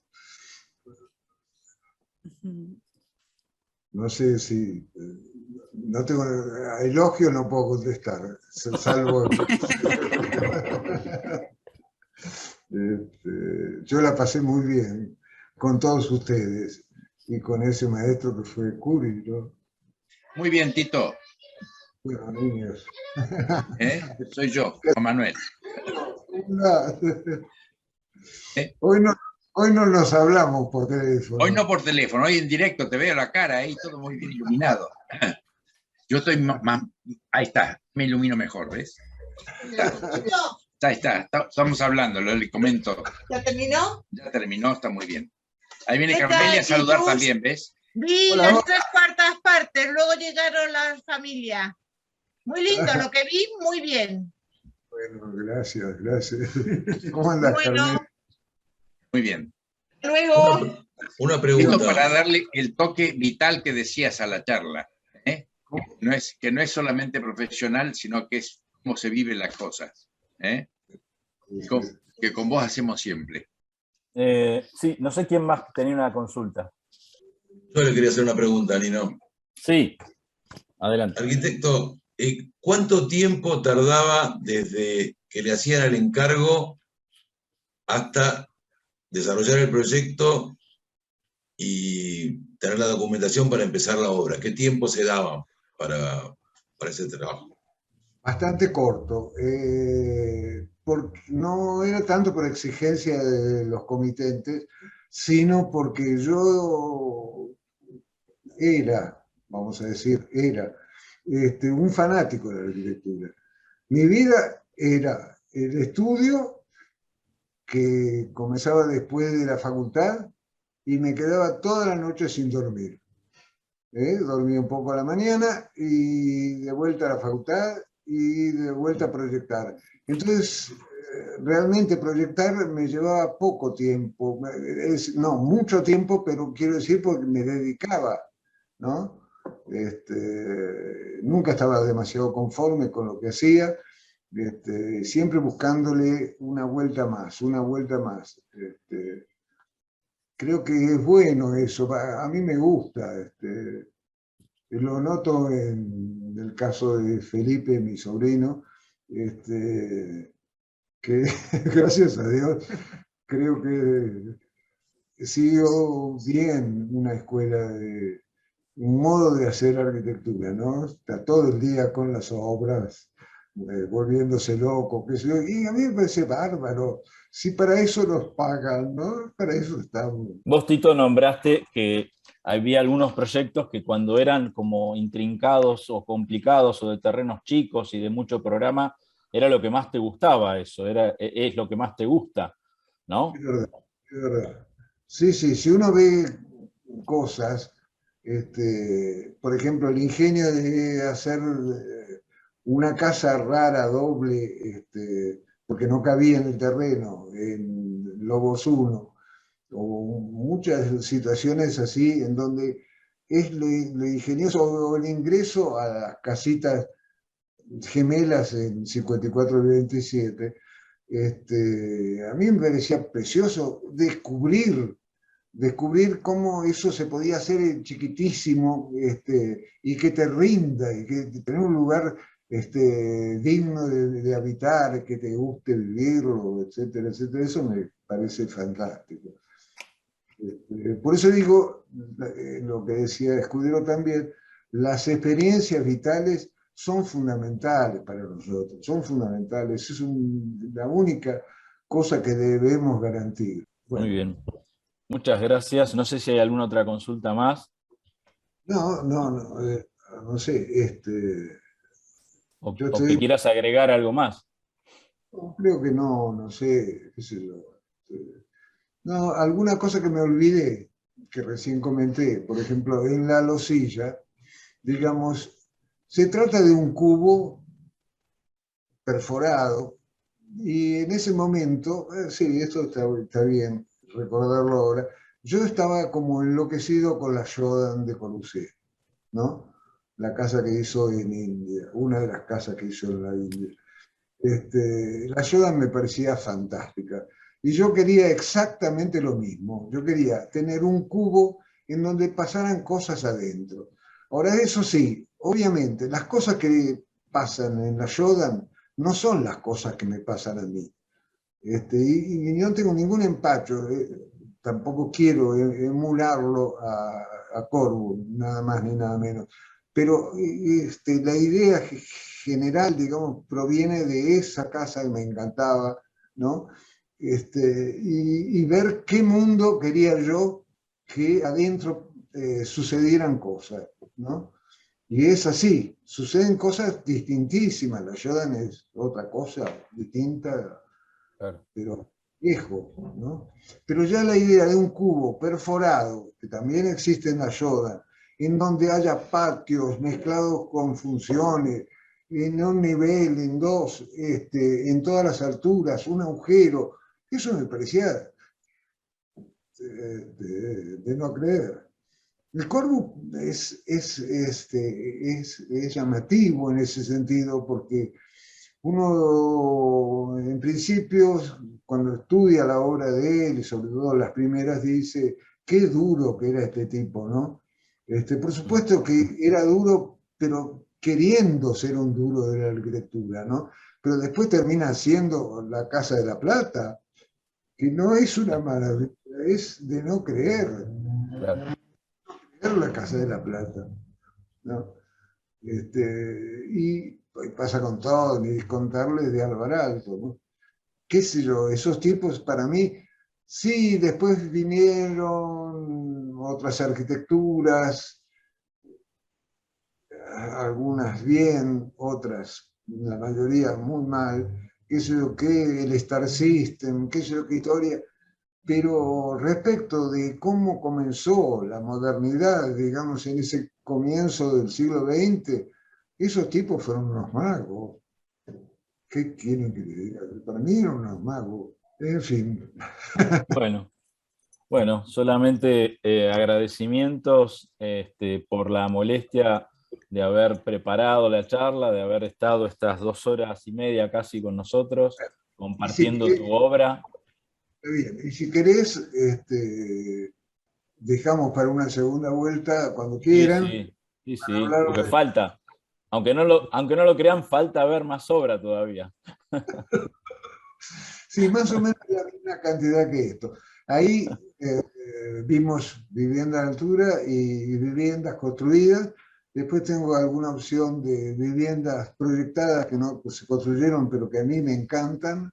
No sé si... no tengo... A elogio no puedo contestar, salvo... yo la pasé muy bien con todos ustedes y con ese maestro que fue Curi, ¿no? Muy bien, Tito. Bueno, niños. Soy yo, Juan Manuel. Hoy no nos hablamos por teléfono. Hoy no por teléfono, hoy en directo, te veo la cara ahí, todo muy bien iluminado. Yo estoy más... Ahí está, me ilumino mejor, ¿ves? Ahí está, estamos hablando, le comento. ¿Ya terminó? Ya terminó, está muy bien. Ahí viene Carmelia a saludar también, ¿ves? Vi Hola, las 3/4 partes, luego llegaron las familias. Muy lindo, lo que vi, muy bien. Bueno, gracias, gracias. ¿Cómo andas, Bueno. Carmen? Muy bien. Luego, Una Esto pregunta. para darle el toque vital que decías a la charla. Que no es solamente profesional, sino que es cómo se viven las cosas. Que con vos hacemos siempre. Sí, no sé quién más tenía una consulta. Yo le quería hacer una pregunta, Nino. Sí, adelante. Arquitecto, ¿cuánto tiempo tardaba desde que le hacían el encargo hasta desarrollar el proyecto y tener la documentación para empezar la obra? ¿Qué tiempo se daba para ese trabajo? Bastante corto. Porque no era tanto por exigencia de los comitentes, sino porque yo era, vamos a decir, era un fanático de la arquitectura. Mi vida era el estudio, que comenzaba después de la facultad, y me quedaba toda la noche sin dormir. Dormía un poco a la mañana y de vuelta a la facultad y de vuelta a proyectar. Entonces, realmente proyectar me llevaba poco tiempo, no, mucho tiempo, pero quiero decir porque me dedicaba, ¿no? Nunca estaba demasiado conforme con lo que hacía, siempre buscándole una vuelta más, una vuelta más. Creo que es bueno eso, a mí me gusta. Lo noto en el caso de Felipe, mi sobrino, que gracias a Dios creo que siguió bien una escuela, un modo de hacer arquitectura, ¿no? Está todo el día con las obras, volviéndose loco, qué sé yo, y a mí me parece bárbaro. Si para eso nos pagan, ¿no? Para eso estamos. Vos, Tito, nombraste que había algunos proyectos que cuando eran como intrincados o complicados o de terrenos chicos y de mucho programa, era lo que más te gustaba eso, es lo que más te gusta, ¿no? Es verdad, es verdad. Sí, sí, si uno ve cosas, por ejemplo, el ingenio de hacer una casa rara, doble, porque no cabía en el terreno, en Lobos 1, o muchas situaciones así en donde es lo ingenioso, o el ingreso a las casitas gemelas en 54 y 27, a mí me parecía precioso descubrir cómo eso se podía hacer chiquitísimo, y que te rinda, y que tener un lugar digno de habitar, que te guste vivirlo, etcétera, etcétera. Eso me parece fantástico. Por eso digo, lo que decía Escudero también, las experiencias vitales son fundamentales para nosotros, son fundamentales, es la única cosa que debemos garantizar. Bueno, muy bien. Muchas gracias. No sé si hay alguna otra consulta más. No sé, O yo que quieras agregar algo más. creo que no sé, qué sé yo. No, alguna cosa que me olvidé, que recién comenté, por ejemplo, en la losilla, digamos, se trata de un cubo perforado, y en ese momento, sí, esto está bien recordarlo ahora, yo estaba como enloquecido con la Jordan de Corbusier, ¿no? La casa que hizo en India, una de las casas que hizo en la India. La Jordan me parecía fantástica. Y yo quería exactamente lo mismo. Yo quería tener un cubo en donde pasaran cosas adentro. Ahora, eso sí, obviamente, las cosas que pasan en la Shodan no son las cosas que me pasan a mí. Y no tengo ningún empacho, tampoco quiero emularlo a Corbu, nada más ni nada menos. Pero la idea general, digamos, proviene de esa casa que me encantaba, ¿no? Y ver qué mundo quería yo que adentro sucedieran cosas, ¿no? Y es así, suceden cosas distintísimas, la Shodan es otra cosa distinta, Claro. pero viejo, ¿no? Pero ya la idea de un cubo perforado, que también existe en la Shodan, en donde haya patios mezclados con funciones, en un nivel, en dos, en todas las alturas, un agujero, eso me parecía de no creer. El Corbu es llamativo en ese sentido porque uno, en principio, cuando estudia la obra de él, y sobre todo las primeras, dice, qué duro que era este tipo, ¿no? Por supuesto que era duro, pero queriendo ser un duro de la arquitectura, ¿no? Pero después termina siendo la Casa de la Plata, que no es una maravilla, es de no creer. Claro. La Casa de la Plata, ¿no? Y pasa con todo, ni contarles de Alvarado, ¿no? Qué sé yo, esos tipos para mí, sí, después vinieron otras arquitecturas, algunas bien, otras, la mayoría muy mal, qué sé yo, qué el Star System, qué sé yo, qué historia. Pero respecto de cómo comenzó la modernidad, digamos, en ese comienzo del siglo XX, esos tipos fueron unos magos. ¿Qué quieren que le diga? Para mí eran unos magos. En fin. Bueno, solamente agradecimientos por la molestia de haber preparado la charla, de haber estado estas 2 horas y media casi con nosotros, compartiendo tu obra. Bien, y si querés, dejamos para una segunda vuelta cuando quieran. Sí, porque falta. Aunque no lo crean, falta ver más obra todavía. Sí, más o menos la misma cantidad que esto. Ahí vimos vivienda de altura y viviendas construidas. Después tengo alguna opción de viviendas proyectadas que no se construyeron, pero que a mí me encantan.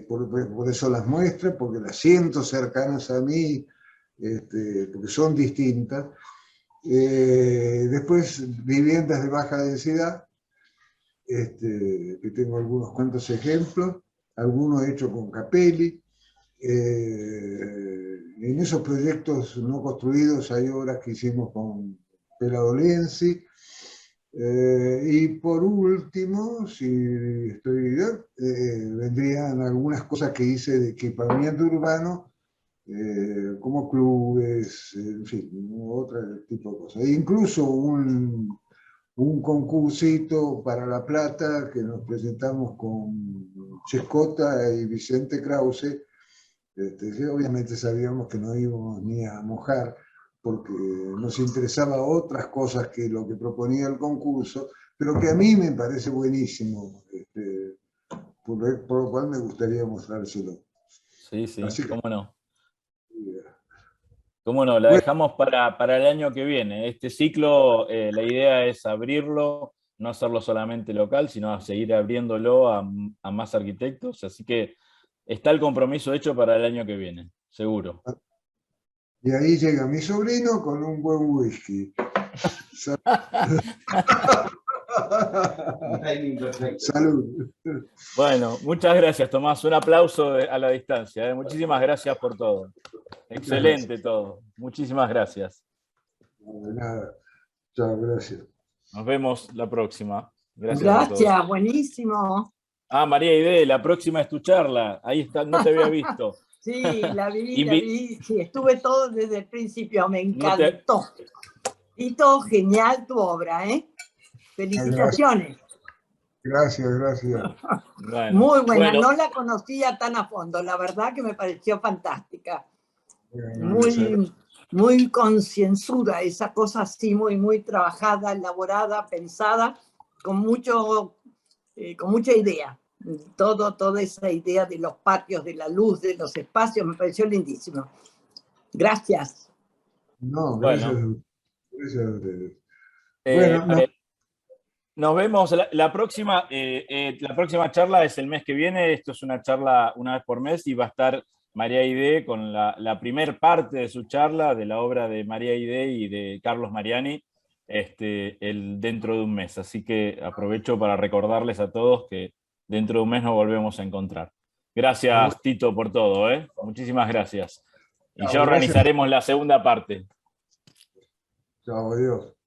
Por eso las muestro, porque las siento cercanas a mí, porque son distintas. Después viviendas de baja densidad, que tengo algunos cuantos ejemplos, algunos hechos con Capelli. En esos proyectos no construidos hay obras que hicimos con Peladolensi. Y por último, si estoy bien, vendrían algunas cosas que hice de equipamiento urbano, como clubes, en fin, otro tipo de cosas. E incluso un concursito para La Plata que nos presentamos con Chescota y Vicente Krause, que obviamente sabíamos que no íbamos ni a mojar, porque nos interesaba otras cosas que lo que proponía el concurso, pero que a mí me parece buenísimo, por lo cual me gustaría mostrárselo. Sí, Así que, cómo no. Cómo no, la dejamos para el año que viene. Este ciclo, la idea es abrirlo, no hacerlo solamente local, sino seguir abriéndolo a más arquitectos, así que está el compromiso hecho para el año que viene, seguro. Y ahí llega mi sobrino con un buen whisky. Salud. Bueno, muchas gracias, Tomás. Un aplauso a la distancia. Muchísimas gracias por todo. Excelente todo. Muchísimas gracias. De nada. Chao, gracias. Nos vemos la próxima. Gracias, buenísimo. María Aide, la próxima es tu charla. Ahí está, no te había visto. Sí, la vi, sí, estuve todo desde el principio, me encantó. Y todo genial tu obra, ¿eh? Felicitaciones. Gracias, gracias. Bueno, Muy buena, bueno, no la conocía tan a fondo, la verdad que me pareció fantástica. Bueno, Muy concienzuda, esa cosa así, muy trabajada, elaborada, pensada, con mucha idea. Toda esa idea de los patios, de la luz, de los espacios, me pareció lindísimo. Gracias. no, bueno. gracias, gracias a ustedes. Eh, Bueno, Nos vemos. La próxima charla es el mes que viene. Esto es una charla una vez por mes y va a estar María Aidé con la primer parte de su charla de la obra de María Aidé y de Carlos Mariani dentro de un mes. Así que aprovecho para recordarles a todos que dentro de un mes nos volvemos a encontrar. Gracias, Tito, por todo. Muchísimas gracias. Y ya Chao, gracias. organizaremos la segunda parte. Chao, adiós.